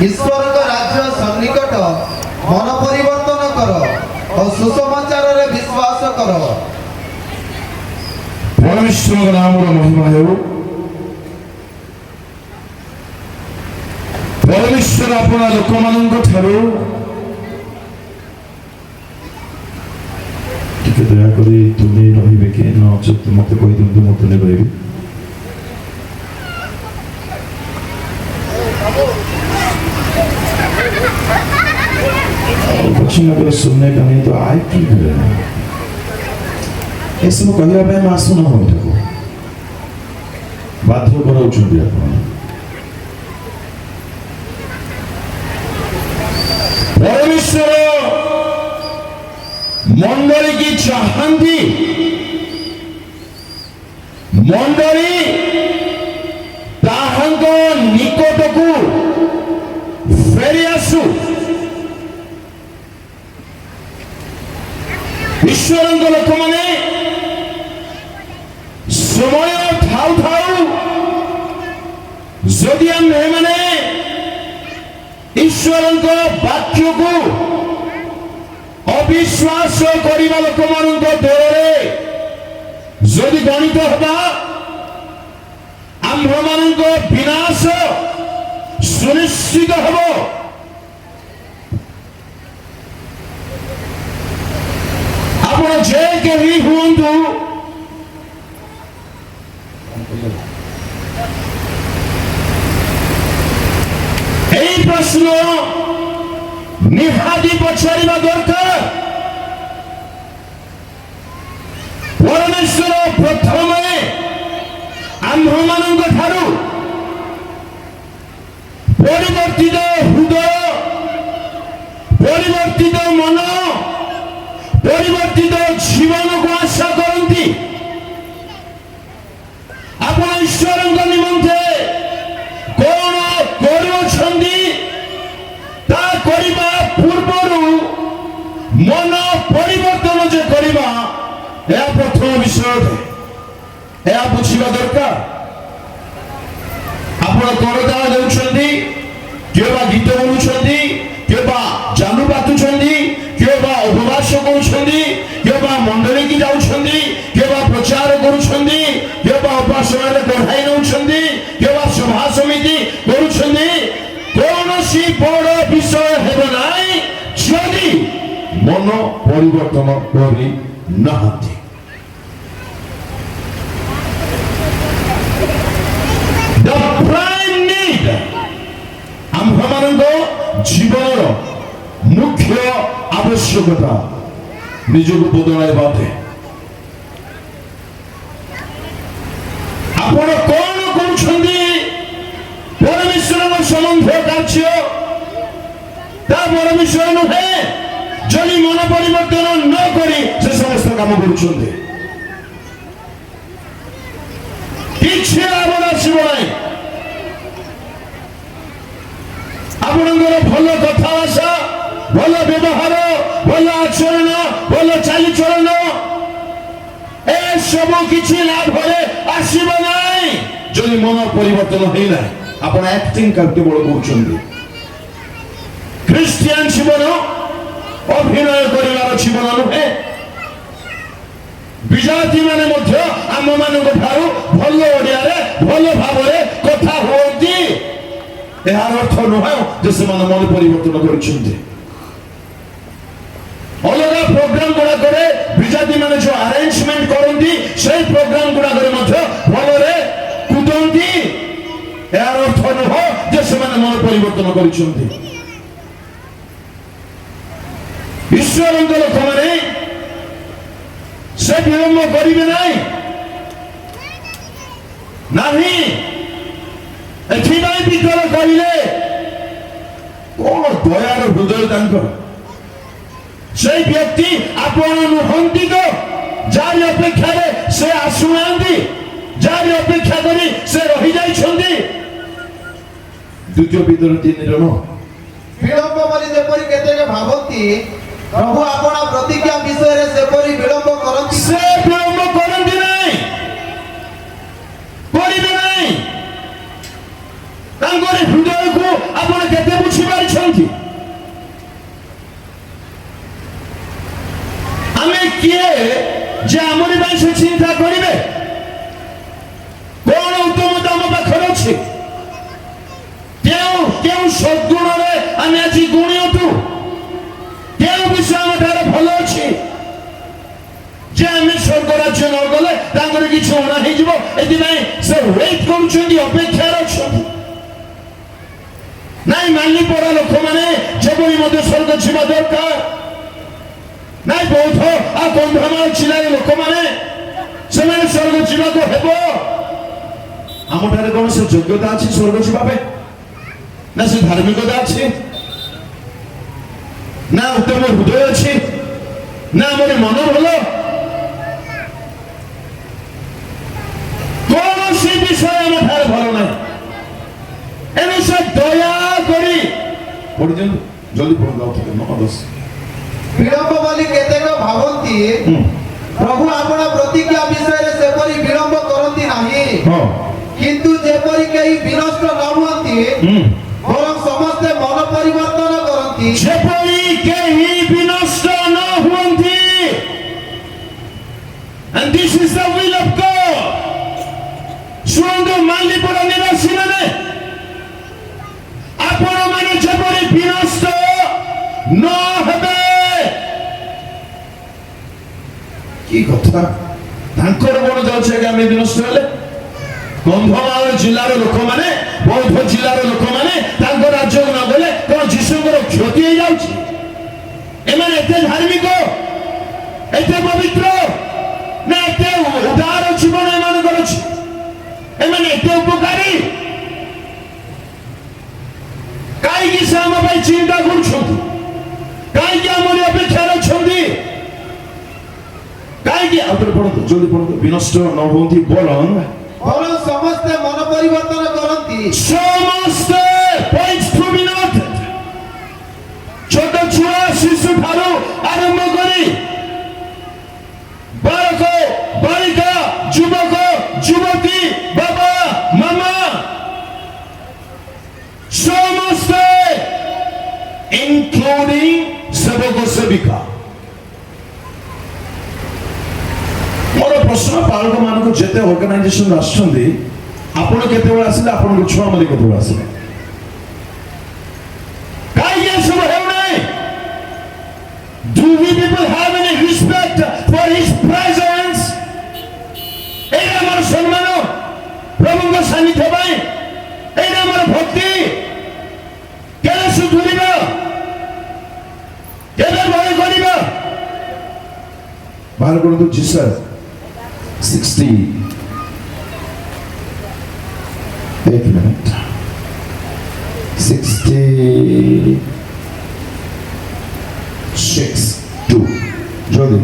ईश्वर राज्य सन्निकट मन परिवर्तन कर और सुसमाचार रे विश्वास कर। परमेश्वर नाम महिमा हो। परमेश्वर अपना लोक मान दयाक तुम्हें रे कि न मत कहीदि मत नहीं रही। पश्चिम सुनने का नहीं तो आए कि एसବୁ କହିବା ପାଇଁ ମୁଁ ଆସୁନାହୁଁ ଏଠାକୁ ବାଧ୍ୟ କରାଉଛନ୍ତି ଆପଣ। परमेश्वर मंडली की चाहती मंडली ताहांक निकट को फेरी आसु। ईश्वर लोक मैंने समय थाउ थाउ जदि आमे माने ईश्वर वाक्य को अविश्वास करने लोक मान दौरे जदि गणित हवा आम्भ मान विनाश सुनिश्चित हम। आप जे कहीं हूँ प्रश्न निहाती पचारिबा दरकार। परमेश्वर प्रथम आम्भ मान परिवर्तित हृदय परिवर्तित मन परिवर्तित जीवन को आशा करती। आप ईश्वर निमंते कौन पूर्व मन परिवर्तन जे करवा यह प्रथम विषय है बुझा दरकार। आप करदा देउछंदी केबा गीत बोलुछंदी केबा जानू बातुछंदी केबा उपवास करूछंदी केबा मंडली की जाउछंदी केबा प्रचार करूछंदी केबा उपासना रे बढ़ाई नउछंदी केबा सभा समिति करूछंदी कौनसी बड़ विषय हेब नाई जदि मन परिवर्तन करी नहांती। द प्राइम नीड आम्भ मान जीवन मुख्य आवश्यकता निजक बदलाइबा। आपण कौन करुछंदी परमेश्वर संबंध कार्य परमेश्वर नुहे जदि मन परिवर्तन न करी से समस्त काम करुछंदी किछि लाभ आसीब नाही। आपणकर भल कथाभाषा भल व्यवहार भल आचरण भल चालीचलन ए सब किछि लाभ आसीब नाही जदि मन परिवर्तन होई नाही। आपण एक्टिंग केवल करुछंदी। ख्रिस्टियन जीवन अभिनय करिवार जीवन नुहे। विजाति माने मध्य आम मान भल ओडिया भल भाव कथा होती यार अर्थ नुहे जे से मन परिवर्तन करुछंदी। अलग प्रोग्राम गुड़ा करे विजाति माने जो अरेंजमेंट करती से प्रोग्राम गुड़ा करे मध्य भलरे कूदंती यार अर्थ नुह जे से मन परिवर्तन करुछंदी। ईश्वर लोक मैंने से विलंब करेंगे नहीं वितर कहले कौन दयार हृदय से व्यक्ति आपण नुहंती तो जार अपेक्षा से आसुना जार अपेक्षा करी से रही जाइछंदी। द्वितीय पितर 3 विलंब बोली जेपरि केते भावती प्रभु आपना प्रतिज्ञा विषय रे सेपरि विलंब करंती से विलंब करंती नहीं करिबे नहीं तांकर हृदय को आपण केते ହେଇଯିବ ଏଥିପାଇଁ ସେ ୱେଟ୍ କରୁଛନ୍ତି, ଅପେକ୍ଷାରେ ଅଛନ୍ତି। ନାଇଁ ମାଲି ପଡା ଲୋକମାନେ ଯେଭଳି ମଧ୍ୟ ସ୍ୱର୍ଗ ଯିବା ଦରକାର। ନାଇଁ ବୌଦ୍ଧ ଆଉ କନ୍ଧମାଳ ଜିଲ୍ଲାର ଲୋକମାନେ ସେମାନେ ସ୍ୱର୍ଗ ଯିବାକୁ ହେବ। ଆମଠାରେ କଣ ସେ ଯୋଗ୍ୟତା ଅଛି ସ୍ୱର୍ଗ ଯିବା ପାଇଁ? ନା ସେ ଧାର୍ମିକତା ଅଛି? ନା ଉତ୍ତମ ହୃଦୟ ଅଛି? ନା ଆମର ମନ ଭଲ? କୌଣସି ବିଷୟ ଆମ ଠାରେ ଭଲ ନାହିଁ। ଏଣୁ ସେ ଦୟା କରି ପଢିଦିଅନ୍ତୁ, ଜଲ୍ଦି ପଢନ୍ତୁ ଆଉ ଟିକେ 9-10। ବିଳମ୍ବ ବୋଲି କେତେକ ଭାବନ୍ତି, ପ୍ରଭୁ ଆପଣ ପ୍ରତିଜ୍ଞା ବିଷୟରେ ସେପରି ବିଳମ୍ବ କରନ୍ତି ନାହିଁ, ହଁ କିନ୍ତୁ ଯେପରି କେହି ବିନଷ୍ଟ ନ ହୁଅନ୍ତି ବରଂ ସମସ୍ତେ ମନ ପରିବର୍ତ୍ତନ କରନ୍ତି। ଯେପରି କେହି ବିନଷ୍ଟ ନ ହୁଅନ୍ତି। And this is the will of God. ଶୁଣନ୍ତୁ ମାଲିପୁର ନିବାସୀ ମାନେ, ଆପଣ ମାନେ ଯେପରି ବିନଷ୍ଟ ନ ହେବେ। କି କଥା, ତାଙ୍କର କଣ ଯାଉଛି ଆଜ୍ଞା ଆମେ ବିନଷ୍ଟ ହେଲେ? କନ୍ଧମାଳ ଜିଲ୍ଲାର ଲୋକମାନେ, ବୌଦ୍ଧ ଜିଲ୍ଲାର ଲୋକମାନେ ତାଙ୍କ ରାଜ୍ୟକୁ ନ ଗଲେ କଣ ଯୀଶୁଙ୍କର କ୍ଷତି ହେଇଯାଉଛି? ଏମାନେ ଏତେ ଧାର୍ମିକ, ଏତେ ପବିତ୍ର, ନା ଏତେ ଉଦାର ଜୀବନ ଏମାନଙ୍କର ଅଛି? ଏମାନେ ଏତେ ଉପକାରୀ କାହିଁକି? ସେ ଆମ ପାଇଁ ଚିନ୍ତା କରୁଛନ୍ତି, କାହିଁକି ଆମରି ଅପେକ୍ଷାରେ ଅଛନ୍ତି? କାହିଁକି? ଆଉ ଥରେ ପଢନ୍ତୁ, ଜଲ୍ଦି ପଢନ୍ତୁ। ବିନଷ୍ଟ ନ ହୁଅନ୍ତି ବରଂ ସମସ୍ତେ ମନ ପରିବର୍ତ୍ତନ କରନ୍ତି। ସମସ୍ତେ points to be noted. ଛୋଟ ଛୁଆ ଶିଶୁ ଠାରୁ ଆରମ୍ଭ କରି ବାଳକ ବାଳିକା, ଯୁବକ ଯୁବତୀ, ବାବା ମାମା, ସମସ୍ତେ ଇନକ୍ଲୁଡିଂ ସେବକ ସେବିକା। ମୋର ପ୍ରଶ୍ନ, ପାଳକ ମାନଙ୍କୁ ଯେତେ ଅର୍ଗାନାଇଜେସନ ଆସୁଛନ୍ତି, ଆପଣ କେତେବେଳେ ଆସିଲେ? ଆପଣଙ୍କ ଛୁଆ ମାନେ କେତେବେଳେ ଆସିଲେ? କାହିଁକି ଏସବୁ ହେଉନାହିଁ? Do we people have any respect for his presence? ଏଇଟା ଆମର ସମ୍ମାନ ପ୍ରଭୁଙ୍କ ସାନ୍ନିଧ୍ୟ ପାଇଁ, ଏଇଟା ଆମର ଭକ୍ତି। କେବେ ସୁଧୁରିବା? କେବେ ଭୟ କରିବା? ବାହାର କରନ୍ତୁ ଜିସସ୍ 60 एक मिनट 66:2 जल्दी।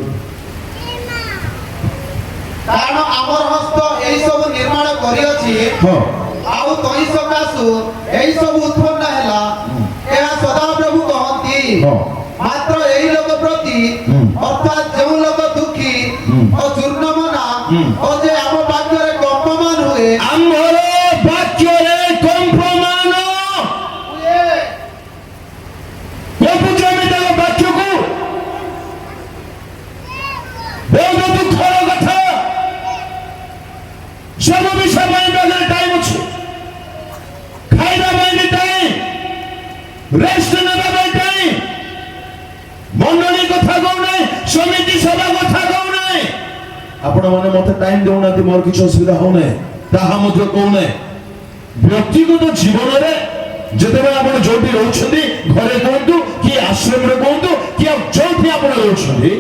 କାରଣ ଆମର ହସ୍ତ ଏହି ସବୁ ନିର୍ମାଣ କରିଅଛି, हाँ ଆଉ ତହିଁ ସକାଶୁ ଏହି ସବୁ ଉତ୍ପନ୍ନ ହେଲା, ଏହା ସଦାପ୍ରଭୁ କହନ୍ତି। हाँ ମାତ୍ର ଏହି ଲୋକ ପ୍ରତି, ଅର୍ଥାତ୍ ଯେଉଁ ଲୋକ ଦୁଃଖୀ ଓ ଚୂର୍ଣ୍ଣମନା ଓ ଯେ ଆମ ବାକ୍ୟରେ କମ୍ପମାନ ହୁଏ, ଆମର ବାକ୍ୟରେ କମ୍ପ୍ରମାଣ କହୁଛୁ ଆମେ ତାଙ୍କ ବାକ୍ୟକୁ। ବହୁତ ଦୁଃଖର କଥା। ସବୁ ବିଷୟ ପାଇଁ ପାଖରେ ଟାଇମ ଅଛି, ଖାଇବା ପାଇଁ ବି ଟାଇମ, ରେଷ୍ଟ ନେବା ପାଇଁ ଟାଇମ। ମଣ୍ଡଳୀ କଥା କହୁନାହିଁ, ସମିତି ସଭା କଥା କହୁନାହିଁ। ଆପଣ ମାନେ ମତେ ଟାଇମ ଦେଉନାହାନ୍ତି, ମୋର କିଛି ଅସୁବିଧା ହଉନାହିଁ, ତାହା ମଧ୍ୟ କହୁନାହିଁ। ବ୍ୟକ୍ତିଗତ ଜୀବନରେ ଯେତେବେଳେ ଆପଣ ଯୋଉଠି ରହୁଛନ୍ତି, ଘରେ କୁହନ୍ତୁ କି ଆଶ୍ରମରେ କୁହନ୍ତୁ କି ଯୋଉଠି ଆପଣ ରହୁଛନ୍ତି,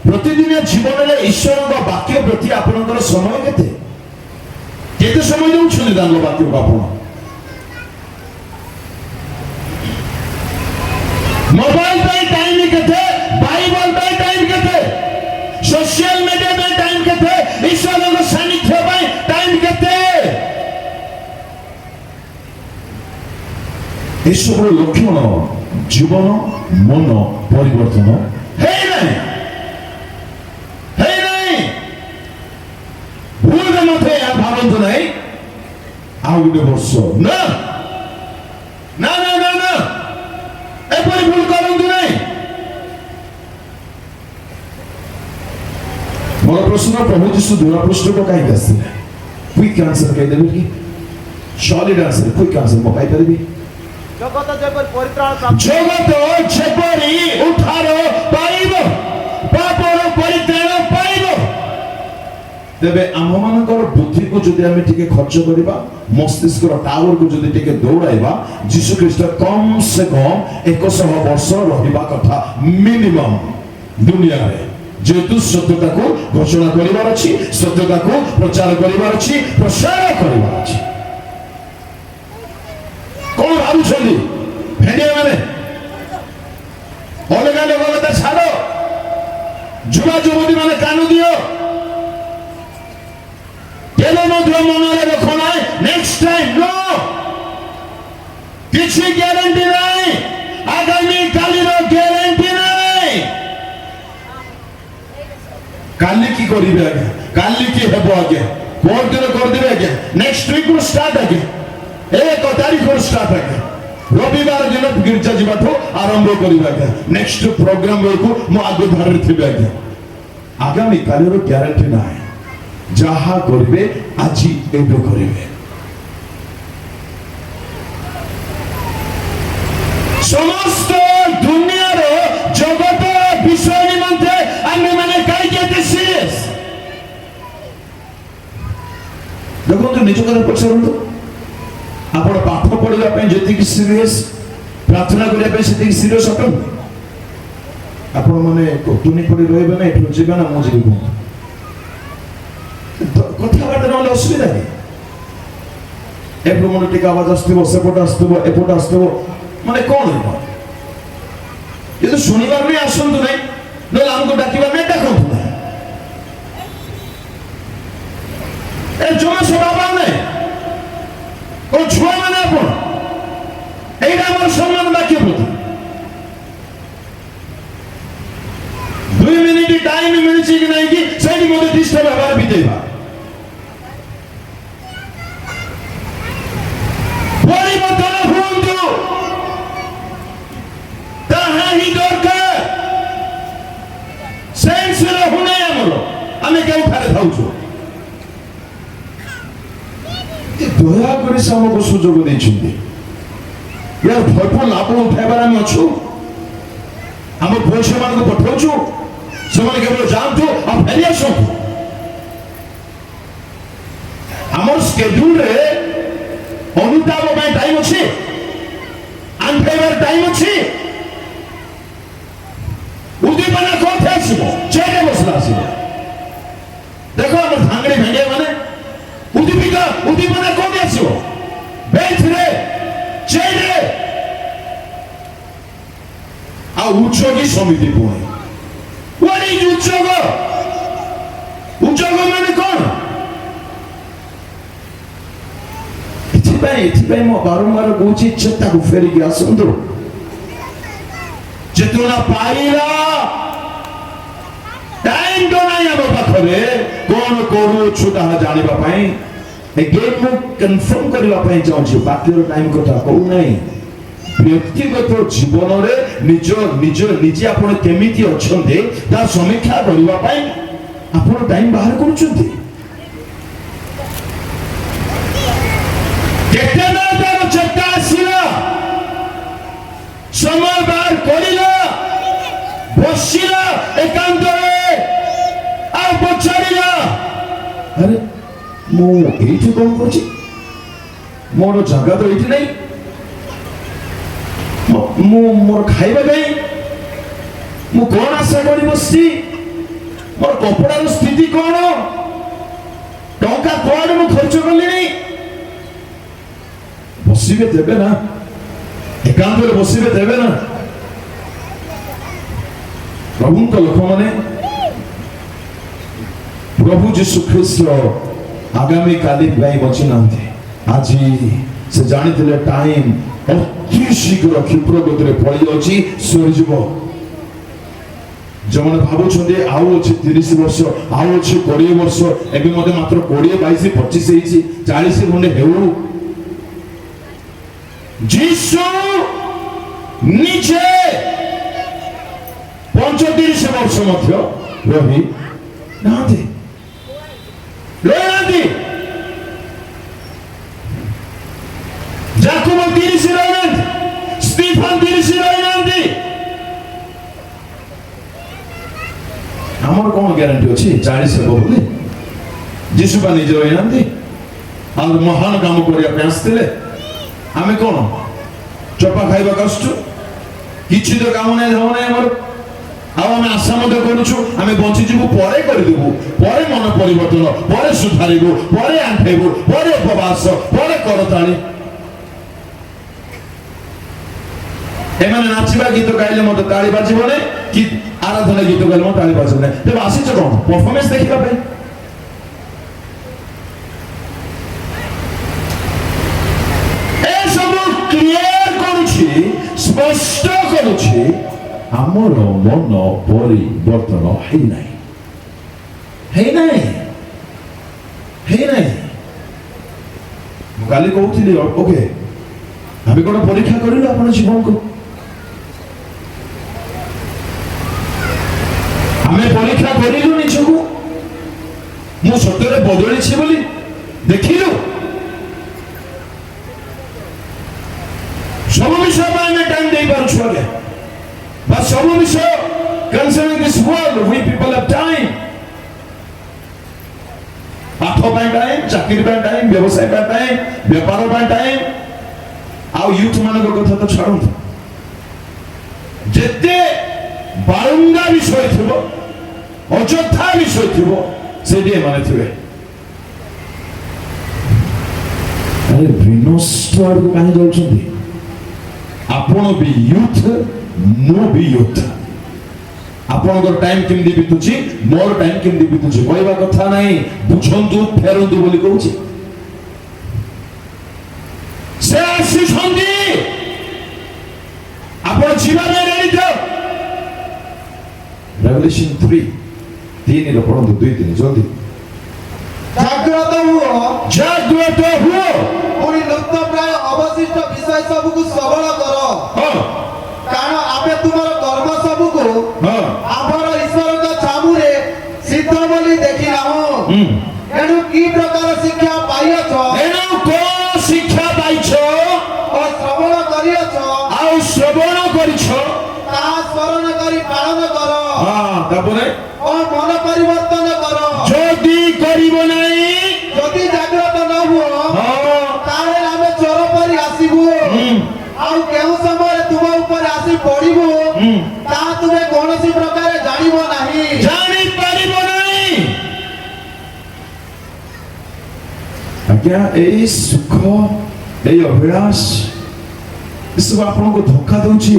ପ୍ରତିଦିନ ଜୀବନରେ ଈଶ୍ୱରଙ୍କ ବାକ୍ୟ ପ୍ରତି ଆପଣଙ୍କର ସମୟ କେତେ? କେତେ ସମୟ ଦେଉଛନ୍ତି ତାଙ୍କ ବାକ୍ୟକୁ ଆପଣ? ମୋବାଇଲ ପାଇଁ ଟାଇମ କେତେ? ବାଇବଲ ପାଇଁ ଟାଇମ କେତେ? सोशल मीडिया में टाइम केते? ईश्वरଙ୍କ ସାନ୍ନିଧ୍ୟ ପାଇଁ ଟାଇମ କେତେ? ଏସବୁର ଲକ୍ଷଣ ଜୀବନ ମନ ପରିବର୍ତ୍ତନ ହେଇନାହିଁ। ଭୁଲରେ ମତେ ଏହା ଭାବନ୍ତୁ ନାହିଁ ଆଉ ଗୋଟେ ବର୍ଷ ନା ନା ନା ନା ନା, ଏପରି ଭୁଲ କରନ୍ତୁ ନାହିଁ। ମୋର ପ୍ରଶ୍ନ, ପ୍ରଭୁ ଯୀଶୁ ଧରାପୃଷ୍ଠକୁ କାହିଁକି ଆସିଥିଲେ? କ୍ୱିକ୍ ଆନ୍ସର କହିଦେବେ କି? ସଲିଡ ଆନ୍ସର, କ୍ୱିକ୍ ଆନ୍ସର ମୁଁ କହିପାରିବି? ଜଗତ ଯେପରି ପରିତ୍ରାଣ ପ୍ରାପ୍ତ, ଜଗତ ଯେପରି ଉଦ୍ଧାର ପାଇବ, ପାପର ପରିତ୍ରାଣ ପାଇବ। ତେବେ ଆମମାନଙ୍କର ବୁଦ୍ଧିକୁ ଯଦି ଆମେ ଟିକେ ଖର୍ଚ୍ଚ କରିବା, ମସ୍ତିଷ୍କର ଟାୱାରକୁ ଯଦି ଟିକେ ଦୌଡ଼ାଇବା, ଯୀଶୁ ଖ୍ରୀଷ୍ଟ କମ୍ ସେ କମ୍ 100 ବର୍ଷ ରହିବା କଥା ମିନିମମ୍ ଦୁନିଆରେ। ଯେହେତୁ ସତ୍ୟତାକୁ ଘୋଷଣା କରିବାର ଅଛି, ସତ୍ୟତାକୁ ପ୍ରଚାର କରିବାର ଅଛି, ପ୍ରସାର କରିବାର ଅଛି। କଣ ଭାବୁଛନ୍ତି ଭେଣ୍ଡିଆ ମାନେ? ଅଲଗା ଲୋକ କଥା ଛାଡ, ଯୁବା ଯୁବତୀ ମାନେ କାନ ଦିଅ। କେବେ ମଧ୍ୟ ମନରେ ରଖ ନାହିଁ ନେକ୍ସଟ ଟାଇମ୍ नो, କିଛି ଗ୍ୟାରେଣ୍ଟି ନାହିଁ, ଆଗାମୀ କାଲିର ଗ୍ୟାରେଣ୍ଟି ନାହିଁ। କାଲି କି କରିବେ ଆଜ୍ଞା, କାଲି କି ହେବ ଆଜ୍ଞା, ପରଦିନ କରିଦେବେ ଆଜ୍ଞା, ନେକ୍ସଟ ୱିକ୍ ରୁ ଷ୍ଟାର୍ଟ ଆଜ୍ଞା, 1 ତାରିଖରୁ ଷ୍ଟାର୍ଟ ଆଜ୍ଞା, ରବିବାର ଦିନ ଗିର୍ଜା ଯିବାଠୁ ଆରମ୍ଭ କରିବା ଆଜ୍ଞା, ନେକ୍ସଟ ପ୍ରୋଗ୍ରାମ ବେଳକୁ ମୁଁ ଆଗ ଧାରରେ ଥିବି ଆଜ୍ଞା। ଆଗାମୀ କାଲିର ଗ୍ୟାରେଣ୍ଟି ନାହିଁ। ଯାହା କରିବେ ଆଜି ଏବେ କରିବେ। ସମସ୍ତ ଦୁନିଆର ଜଗତ ବିଷୟ ନିମନ୍ତେ ଆମେ ମାନେ କାହିଁକି ଏତେ ସିରିୟସ୍? ଦେଖନ୍ତୁ ନିଜ କଥା ପଚାରନ୍ତୁ, ଆପଣ ପାଠ ପଢିବା ପାଇଁ ଯେତିକି ସିରିୟସ୍, ପ୍ରାର୍ଥନା କରିବା ପାଇଁ ସେତିକି ସିରିୟସ୍ ଅଟନ୍ତି? ଆପଣ ମାନେ ତୁନି ପଡି ରହିବେ ନା ଏଠୁ ଯିବେ ନା ମୁଁ ଯିବି କୁହନ୍ତୁ? କଥାବାର୍ତ୍ତା ନହେଲେ ଅସୁବିଧା କି? ଏପଟୁ ମନେ ଟିକେ ଆବାଜ ଆସୁଥିବ, ସେପଟେ ଆସୁଥିବ, ଏପଟେ ଆସୁଥିବ, ମାନେ କଣ ହେବ? ଯଦି ଶୁଣିବାର ନାହିଁ ଆସନ୍ତୁ ନାହିଁ, ନହେଲେ ଆମକୁ ଡାକିବାର ନାହିଁ ଡାକନ୍ତୁ ନାହିଁ। ଏ ଜମା ସ୍ୱଭାବ ନାହିଁ। କଣ ଛୁଆ ମାନେ ଆପଣ? এইটা আমার সম্মান বাক্য প্রতি 2 মিনিট টাইম মিলছে কি নাই কি সেইটি মধ্যে ডিস্টার্ব হবার বিতেইবা পরিবর্তন হুঁতু তাহা হি দরকার সেন্সর হুনে আমল আমি কেউ ঠারে থাউছু দয়া করে আমাকে সুযোগ দিয়েছেন यार भरपूर लाभ उठाइबार आम अच्छु आम पुओ झील मान पठाऊँ से केवल जातु और फेरी आसतु आम स्केड्यूल रे अनुताप टाइम अच्छी आंखाइबार टाइम अच्छी उद्दीपना कौन आसो चेयर बसला आस देख आम धांगड़ी भेंडिया माने उद्दीपना कौन आसो बेंच रे चेयर उद्योगी समिति पुणी व्हाट इज उद्योग उद्योग माने कौन एथिपाई मो बारंबार कहूँ चेता को फेरिकी आसतु चेतना पाइला टाइम तो नहीं आम पाखे कौन करूँ ताहा जानिबा पई एगेन मु कंफर्म करबा पई चाहूँ बाकी टाइम कथा कहू नहीं व्यक्तिगत जीवन रे निज निज निजे आपण केमिति अछंते ता समीक्षा करबा पई आपण टाइम बाहर करूछंती केतना तार चक्का आसीला समय बाहर करिला बसिला एकांत रे आ पछाड़िला अरे मु एठी कोन करछि मोर जगह तो एठी नहीं मोर खाइबा गई मु कौन आशा करी बसी मोर कपड़ार स्थिति कौन टंका कौन मु खर्च कली नहीं बसिबे देबे ना एकांत रे बसिबे देबे ना प्रभु को लोक माने प्रभु यीशु ख्रीस्त आगामी काली भाई बची नांती आज से जानी थिले टाइम अति शीघ्र क्षिप्र गति पड़ी जाऊँगी सरीजीव जो मैंने भावुं आउ अच्छे 30 वर्ष आउ अच्छे 20 वर्ष एवं मत मात्र 20 22 25 40 खंडे हेउ जीसु निजे 35 वर्ष मध्य रही नांती जाकुब 30 रही स्टीफन 30 रही आमर कौन ग्यारंटी अच्छी 40 हे बोली ଯୀଶୁ ବା ନିଜେ ରହିନାହାନ୍ତି ଆଉ ମହାନ କାମ କରିବା ପାଇଁ ଆସିଥିଲେ। ଆମେ କଣ ଚପା ଖାଇବା କଷ୍ଟ, କିଛି ତ କାମ ନାହିଁ ଧାମ ନାହିଁ ଆମର। ଆଉ ଆମେ ଆଶା ମଧ୍ୟ କରୁଛୁ ଆମେ ବଞ୍ଚିଯିବୁ, ପରେ କରିଦେବୁ, ପରେ ମନ ପରିବର୍ତ୍ତନ, ପରେ ସୁଧାରିବୁ, ପରେ ଆଣ୍ଠେଇବୁ, ପରେ ଉପବାସ, ପରେ କରତାଳି। ଏମାନେ ନାଚିବା ଗୀତ ଗାଇଲେ ମତେ ତାଳି ବାଜିବ ନାହିଁ, କି ଆରାଧନା ଗୀତ ଗାଇଲେ ମତେ ତାଳି ବାଜିବ ନାହିଁ। ତେବେ ଆସିଛ କଣ ପରଫର୍ମାନ୍ସ ଦେଖିବା ପାଇଁ? ଏସବୁ କ୍ଲିୟର କରୁଛି, ସ୍ପଷ୍ଟ କରୁଛି ଆମର ମନ ପରିବର୍ତ୍ତନ ହେଇନାହିଁ, ହେଇନାହିଁ, ହେଇନାହିଁ। ମୁଁ କାଲି କହୁଥିଲି ଓକେ ଆମେ କଣ ପରୀକ୍ଷା କରିଲୁ ଆପଣ ଜୀବନକୁ? ଆମେ ପରୀକ୍ଷା କରିଲୁ ନିଜକୁ, ମୁଁ ସତରେ ବଦଳିଛି ବୋଲି ଦେଖିଲୁ? ସବୁ ବିଷୟ ପାଇଁ ଆମେ ଟାଇମ ଦେଇପାରୁଛୁ ଆଜ୍ଞା, ବା ସବୁ ବିଷୟ concerning this world we people have time। ପାଠ ପାଇଁ ଟାଇମ, ଚାକିରି ପାଇଁ ଟାଇମ, ବ୍ୟବସାୟ ପାଇଁ ଟାଇମ, ବେପାର ପାଇଁ ଟାଇମ, ଆଉ ୟୁଥ ମାନଙ୍କ କଥା ତ ଛାଡ଼ନ୍ତୁ। ଯେତେ ବାରଙ୍ଗା ବିଷୟ ଥିବ, ଅଯଥା ବିଷୟ ଥିବ, ସେଠି ଏମାନେ ଥିବେ। ଆରେ ବିନଷ୍ଟ ଆଡକୁ କାହିଁ ଯାଉଛନ୍ତି? ଆପଣ ବି ୟୁଥ, ମୁଁ ବି ୟୁଥ। ଆପଣଙ୍କର ଟାଇମ କେମିତି ବିତୁଛି, ମୋର ଟାଇମ କେମିତି ବିତୁଛି କହିବା କଥା ନାହିଁ। ବୁଝନ୍ତୁ, ଫେରନ୍ତୁ ବୋଲି କହୁଛି। ସେ ଆସିଛନ୍ତି, ଆପଣ ଯିବା ପାଇଁ ରେଡି ତ? ରେଭେଲେସନ 3:3 ର ପଢନ୍ତୁ, 2-3 ଜଲ୍ଦି। ଜାଗ୍ରତ ହୁଅ, ଜାଗ୍ରତ ହୁଅ, ପୁଣି ଲୁପ୍ତ ପ୍ରାୟ ଅବଶିଷ୍ଟ ବିଷୟ ସବୁକୁ ସବଳ କର, କାରଣ ଆମେ ତୁମର କର୍ମ ସବୁକୁ ଆମର ଈଶ୍ୱରଙ୍କ ଛାମୁରେ ସିଦ୍ଧ ବୋଲି ଦେଖିନାହୁଁ। ଏଣୁ କି ପ୍ରକାର ଶିକ୍ଷା ପାଇଅଛ, ଏଣୁ କୋଉ ଶିକ୍ଷା ପାଇଛ ଓ ଶ୍ରବଣ କରିଅଛ, ଆଉ ଶ୍ରବଣ କରିଛ, ତାହା ସ୍ମରଣ କରି ପାଳନ କର, ତାପରେ ଓ ମନ ପରିବର୍ତ୍ତନ କର। ଯଦି କରିବ ନାହିଁ, ଯଦି ଜାଗ୍ରତ ନ ହୁଅ, ତାହେଲେ ଆମେ ଚୋର ପରି ଆସିବୁ, ଆଉ କେଉଁ ସମୟରେ ତୁମ ଉପରେ ଆସି ପଡିବୁ ତାହା ତୁମେ କୌଣସି ପ୍ରକାରେ ଜାଣିବ ନାହିଁ। ଜାଣିପାରିବ ନାହିଁ। ଆଜ୍ଞା, ଏଇ ସୁଖ, ଏଇ ଅଭିଳାଷ ଏସବୁ ଆପଣଙ୍କୁ ଧୋକା ଦଉଛି,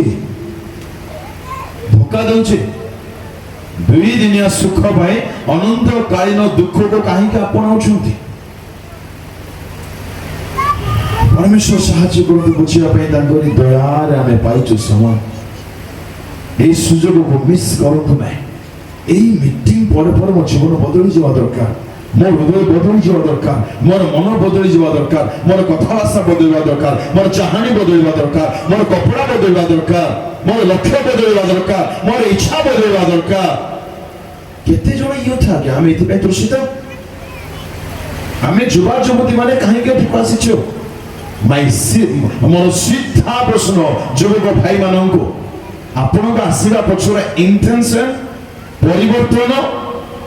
ଧୋକା ଦଉଛି। 2 ଦିନିଆ ସୁଖ ପାଇଁ ଅନନ୍ତକାଳୀନ ଦୁଃଖକୁ କାହିଁକି ଆପଣାଉଛନ୍ତି? ପରମେଶ୍ୱର ସାହାଯ୍ୟ କରନ୍ତୁ ବୁଝିବା ପାଇଁ। ତାଙ୍କରି ଦୟାରେ ଆମେ ପାଇଛୁ ସମୟ। এই সুযোগକୁ ମିସ୍ କରନ୍ତୁ ନାହିଁ। এই ମିଟିଂ ପରେ ପରେ ମୋ ଜୀବନ ବଦଳି ଯିବା ଦରକାର, ମୋ ହୃଦୟ ବଦଳି ଯିବା ଦରକାର, ମୋର ମନ ବଦଳି ଯିବା ଦରକାର, ମୋର କଥାଭାଷା ବଦଳିବା ଦରକାର, ମୋର ଚାହାଣୀ ବଦଳିବା ଦରକାର, ମୋର କପଡ଼ା ବଦଳିବା ଦରକାର, ମୋର ଲକ୍ଷ୍ୟ ବଦଳିବା ଦରକାର, ମୋର ଇଚ୍ଛା ବଦଳିବା ଦରକାର। କେତେ ଜଣ ଇଏ ଥାଏ ଆମେ ଏଥିପାଇଁ ତୃଷିତ? ଆମେ ଯୁବା ଯୁବତୀ ମାନେ କାହିଁକି ଏଠିକୁ ଆସିଛୁ? ମୋର ସିଧା ପ୍ରଶ୍ନ ଯୁବକ ଭାଇ ମାନଙ୍କୁ, ଆପଣଙ୍କ ଆସିବା ପଛରେ ଇଣ୍ଟେନସନ ପରିବର୍ତ୍ତନ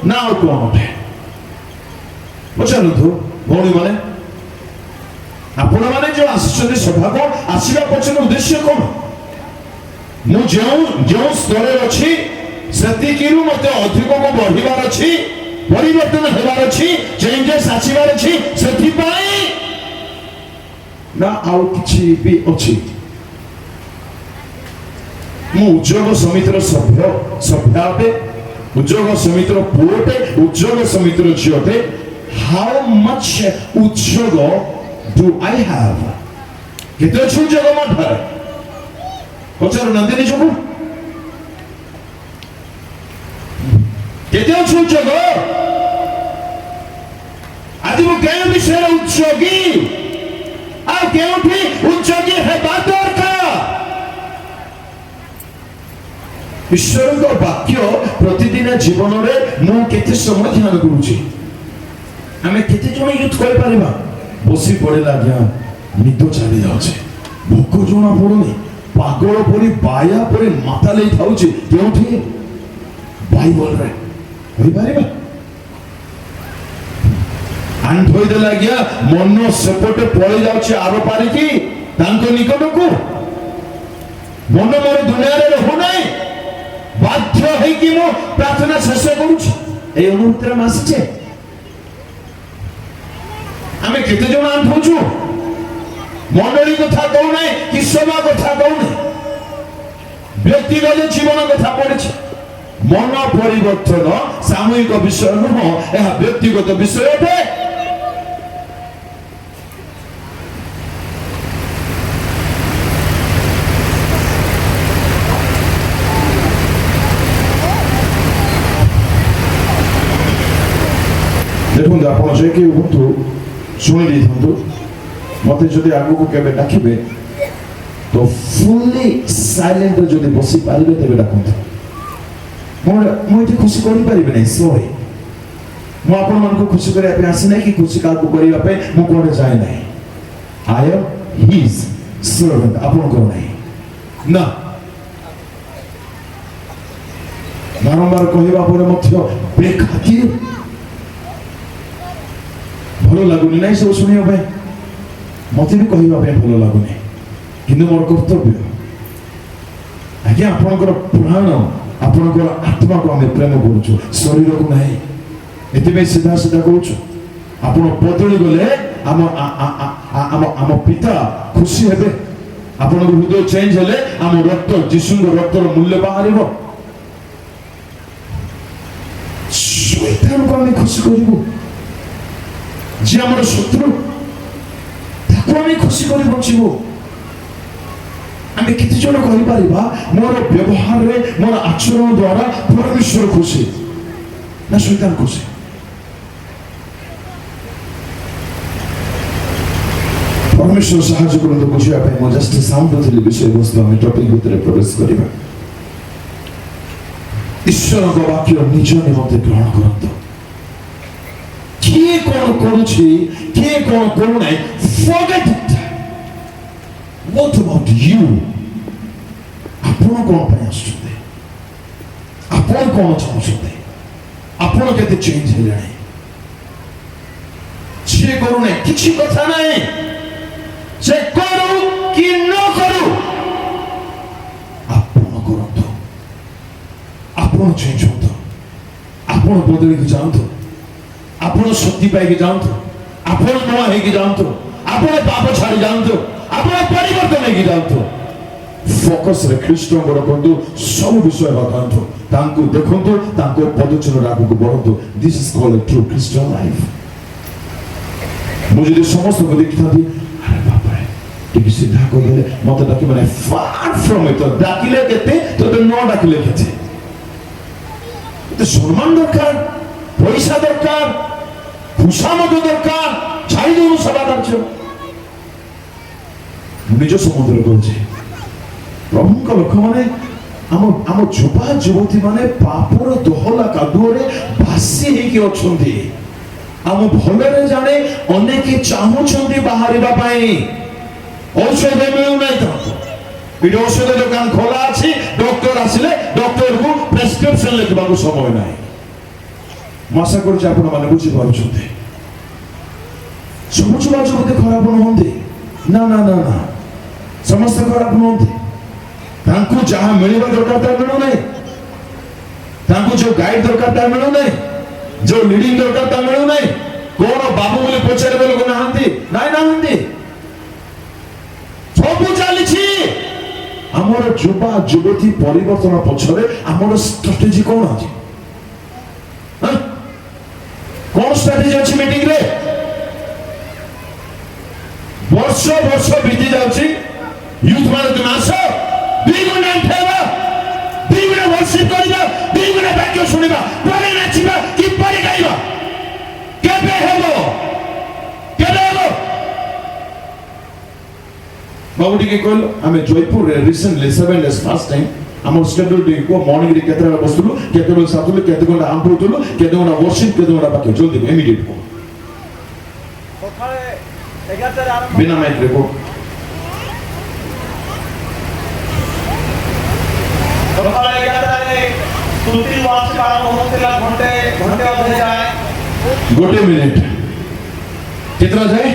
ନା ଆଉ କଣ ଅଟେ? ପଚାରନ୍ତୁ ଭଉଣୀ ମାନେ, ଆପଣ ମାନେ ଯୋଉ ଆସିଛନ୍ତି ସଭାକୁ, ଆସିବା ପଛରେ ଉଦ୍ଦେଶ୍ୟ କଣ? ମୁଁ ଯେଉଁ ସ୍ତରରେ ଅଛି ସେତିକିରୁ ମତେ ଅଧିକକୁ ବଢିବାର ଅଛି, ପରିବର୍ତ୍ତନ ହେବାର ଅଛି, ଚେଞ୍ଜେସ୍ ଆସିବାର ଅଛି, ସେଥିପାଇଁ ନା ଆଉ କିଛି ବି ଅଛି? ମୁଁ ଉଦ୍యోଗ ସମିତିର ସଭ୍ୟ ଅଟେ, ଉଦ୍యోଗ ସମିତିର ପୁଅଟେ, ଉଦ୍యోଗ ସମିତିର ଝିଅଟେ। ହାଉ ମଚ୍ ଉଦ୍యోଗ ଡୁ ଆଇ ହାଭ୍? କେତେ ଅଛି ଉଦ୍యోଗ ମୋ ଠାରେ? ପଚାରୁନାହାନ୍ତି ନିଜକୁ, କେତେ ଅଛି ଉଦ୍యోଗ? ଆଜି ମୁଁ କେଉଁ ବିଷୟରେ ଉଦ୍যোଗୀ, ଆଉ କେଉଁଠି ଉଦ୍যোଗୀ ହେବା ଦରକାର? ଈଶ୍ୱରଙ୍କ ବାକ୍ୟ ପ୍ରତିଦିନ ଜୀବନରେ ମୁଁ କେତେ ସମୟ ଧ୍ୟାନ କରୁଛି? ଆମେ କେତେ ଜଣ ୟୁଥ୍ କରିପାରିବା? ବସି ପଡ଼ିଲା ଆଜ୍ଞା, ନିଦ ଚାଲି ଯାଉଛି, ଭୋକ ଜଣା ପଡୁନି, ପାଗଳ ପରି ବାୟା ପରି ମାତା ନେଇ ଥାଉଛି। କେଉଁଠି? ବାଇବଲରେ। କହିପାରିବା? ଆଣ୍ଠ ହୋଇଦେଲା ଆଜ୍ଞା ମନ ସେପଟେ ପଳେଇ ଯାଉଛି ଆର ପାରିକି ତାଙ୍କ ନିକଟକୁ ମନ ମୋର ଦୁନିଆରେ ରହୁନାହିଁ ବାଧ୍ୟ ହେଇକି ମୁଁ ପ୍ରାର୍ଥନା ଶେଷ କରୁଛି এই অনুভূতিରେ ଆମେ ଆସିଛେ ଆମେ କେତେ ଜଣ ଆଣ୍ଠଉଛୁ ମଣ୍ଡଳୀ କଥା କହୁନାହିଁ କି ସଭା କଥା କହୁନାହିଁ ବ୍ୟକ୍ତିଗତ ଜୀବନ କଥା ପଡିଛି ମନ ପରିବର୍ତ୍ତନ ସାମୂହିକ ବିଷୟ ନୁହଁ ଏହା ବ୍ୟକ୍ତିଗତ ବିଷୟ ଅଟେ দেখুন ଆପଣ যে কেউ ହୁଅନ୍ତୁ ଶୁଣି ଦେଇଥାନ୍ତୁ ମତେ ଯଦି ଆଗକୁ କେବେ ଡାକିବେ ତ ଫୁଲି ସାଇଲେଣ୍ଟରେ ଯଦି ବସି ପାରିବେ ତେବେ ଡାକନ୍ତୁ ମୁଁ ଏଠି ଖୁସି କରିପାରିବି ନାହିଁ ସରି ମୁଁ ଆପଣମାନଙ୍କୁ ଖୁସି କରିବା ପାଇଁ ଆସିନାହିଁ କି ଖୁସି କାହାକୁ କରିବା ପାଇଁ ମୁଁ କୁଆଡ଼େ ଯାଏ ନାହିଁ ଆଇ ଆମ୍ ହିଜ୍ ସର୍ଭେଣ୍ଟ ଆପଣଙ୍କର ନାହିଁ ନା ବାରମ୍ବାର କହିବା ପରେ ମଧ୍ୟ ବେଖାତିର ଭଲ ଲାଗୁନି ନାହିଁ ସବୁ ଶୁଣିବା ପାଇଁ ମତେ ବି କହିବା ପାଇଁ ଭଲ ଲାଗୁନି କିନ୍ତୁ ମୋର କର୍ତ୍ତବ୍ୟ ଆଜ୍ଞା ଆପଣଙ୍କର ପ୍ରାଣ ଆପଣଙ୍କର ଆତ୍ମାକୁ ଆମେ ପ୍ରେମ କରୁଛୁ ଶରୀରକୁ ନାହିଁ ଏଥିପାଇଁ ସିଧା ସିଧା କହୁଛୁ ଆପଣ ବଦଳି ଗଲେ ଆମ ପିତା ଖୁସି ହେବେ ଆପଣଙ୍କ ହୃଦୟ ଚେଞ୍ଜ ହେଲେ ଆମ ରକ୍ତ ଯୀଶୁଙ୍କ ରକ୍ତର ମୂଲ୍ୟ ବାହାରିବ ଶୈତାନକୁ ଆମେ ଖୁସି କରିବୁ যে আমার শত্রু তাকে আমি খুশি করে বঞ্চিবু আমি কেতে জন কহিপারিবা মোর ব্যবহারে মোর আচরণ দ্বারা পরমেশ্বর খুশি না শয়তান খুশি পরমেশ্বর সাহায্য করতে বুঝিবা পাই মো জাস্ট সাউন্ড দিলি বিষয়বস্তু আমি টপিক ভিতরে প্রবেশ করিবা ঈশ্বরଙ୍କ ବାକ୍ୟ ନିଜ ନିମନ୍ତେ ଗ୍ରହଣ କରନ୍ତୁ କିଏ କଣ କରୁଛି କିଏ କଣ କରୁନାହିଁ forget it what about you ଆପଣ କଣ ପାଇଁ ଆସୁଛନ୍ତି ଆପଣ କଣ ଚାହୁଁଛନ୍ତି ଆପଣ କେତେ ଚେଞ୍ଜ ହେଲେଣି ସିଏ କରୁନାହିଁ କିଛି କଥା ନାହିଁ ସେ କରୁ କି ନ କରୁ ଆପଣ କରନ୍ତୁ ଆପଣ ଚେଞ୍ଜ ହୁଅନ୍ତୁ ଆପଣ ବଦଳିକି ଯାଆନ୍ତୁ ଆପଣ ଶକ୍ତି ପାଇକି ଯାଆନ୍ତୁ ଆପଣ ନୂଆ ହେଇକି ଯାଆନ୍ତୁ ଆପଣ ପାପ ଛାଡ଼ି ଯାଆନ୍ତୁ ଆପଣ ପରିବର୍ତ୍ତନ ହେଇକି ଯାଆନ୍ତୁ ଫୋକସରେ ଖ୍ରୀଷ୍ଟଙ୍କର ରଖନ୍ତୁ ସବୁ ବିଷୟ ରଖନ୍ତୁ ତାଙ୍କୁ ଦେଖନ୍ତୁ ତାଙ୍କ ପଦଚିହ୍ନରେ ଆଗକୁ ବଢ଼ନ୍ତୁ this is called true Christian life ମୁଁ ଯଦି ସମସ୍ତଙ୍କୁ ଦେଖିଥାନ୍ତି ଆରେ ବାପରେ ଟିକେ ସିଧା କହିଦେଲେ ମତେ ଡାକି ମାନେ ଫାର ଫ୍ରମ୍ ଇଟ୍ ଡାକିଲେ କେତେ ତୋତେ ନ ଡାକିଲେ କେତେ সম্মান দরকার পয়সা দরকার খুশামত দরকার ছাড়ি দেবো সভা কার্য নিজ সমুদ্র করছে প্রভুঙ্ক লক্ষ্য মানে ଆମ ଯୁବା ଯୁବତୀ ମାନେ ପାପର ଦୋହଲା କାଦୁଅରେ ଭାସି ହେଇକି ଅଛନ୍ତି ଆମ ଭଲରେ ଜାଣେ ଅନେକ ଚାହୁଁଛନ୍ତି ବାହାରିବା ପାଇଁ ଔଷଧ ମିଳୁନାହିଁ ତାଙ୍କୁ ଏଠି ଔଷଧ ଦୋକାନ ଖୋଲା ଅଛି ଡକ୍ଟର ଆସିଲେ ଡକ୍ଟରକୁ ପ୍ରେସକ୍ରିପସନ ଲେଖିବାକୁ ସମୟ ନାହିଁ ମୁଁ ଆଶା କରୁଛି ଆପଣମାନେ ବୁଝିପାରୁଛନ୍ତି ସବୁ ଯୁବା ଯୁବତୀ ଖରାପ ନୁହନ୍ତି ନା ନା ନା ନା ସମସ୍ତେ ଖରାପ ନୁହନ୍ତି ତାଙ୍କୁ ଯାହା ମିଳିବା ଦରକାର ତାହା ମିଳୁନାହିଁ ତାଙ୍କୁ ଯୋଉ ଗାଇଡ ଦରକାର ତାହା ମିଳୁନାହିଁ ଯୋଉ লিডিং ଦରକାର ତାହା ମିଳୁନାହିଁ କଣ ବାବୁ ବୋଲି ପଚାରିବା ଲୋକ ନାହାନ୍ତି ନାହାନ୍ତି ସବୁ ଚାଲିଛି ଆମର ଯୁବା ଯୁବତୀ ପରିବର୍ତ୍ତନ ପଛରେ ଆମର ଷ୍ଟ୍ରାଟେଜି କଣ ଅଛି କଣ ଷ୍ଟ୍ରାଟେଜି ଅଛି ମିଟିଂରେ ବର୍ଷ ବର୍ଷ ବିତି ଯାଉଛି ୟୁଥ ମାନେ ତୁମେ ଆସ 2 ଘଣ୍ଟା ଉଠେଇବା 2 ଘଣ୍ଟା ବର୍ଷିପ କରିବା 2 ଘଣ୍ଟା ବାକ୍ୟ ଶୁଣିବା ପରେ ନାଚିବା କିପରି ଗାଇବା କେବେ ହେବ बाबू टी कहल आम Jaipur recently 7 days fast time आम शेड्यूल टी को मॉर्निंग रे केते बेला बसलु केते बेला सातलु केते घंटा आम पढुलु केते घंटा वर्शिप केते घंटा बाकी जल्दी इमीडिएट को सकाळे 11 आरंभ बिना माइक रे को सकाळे 11 रे स्तुति वाच आरंभ होतिला घंटे घंटे अधे जाए 1 मिनिट କେତେଟା ଯାଏ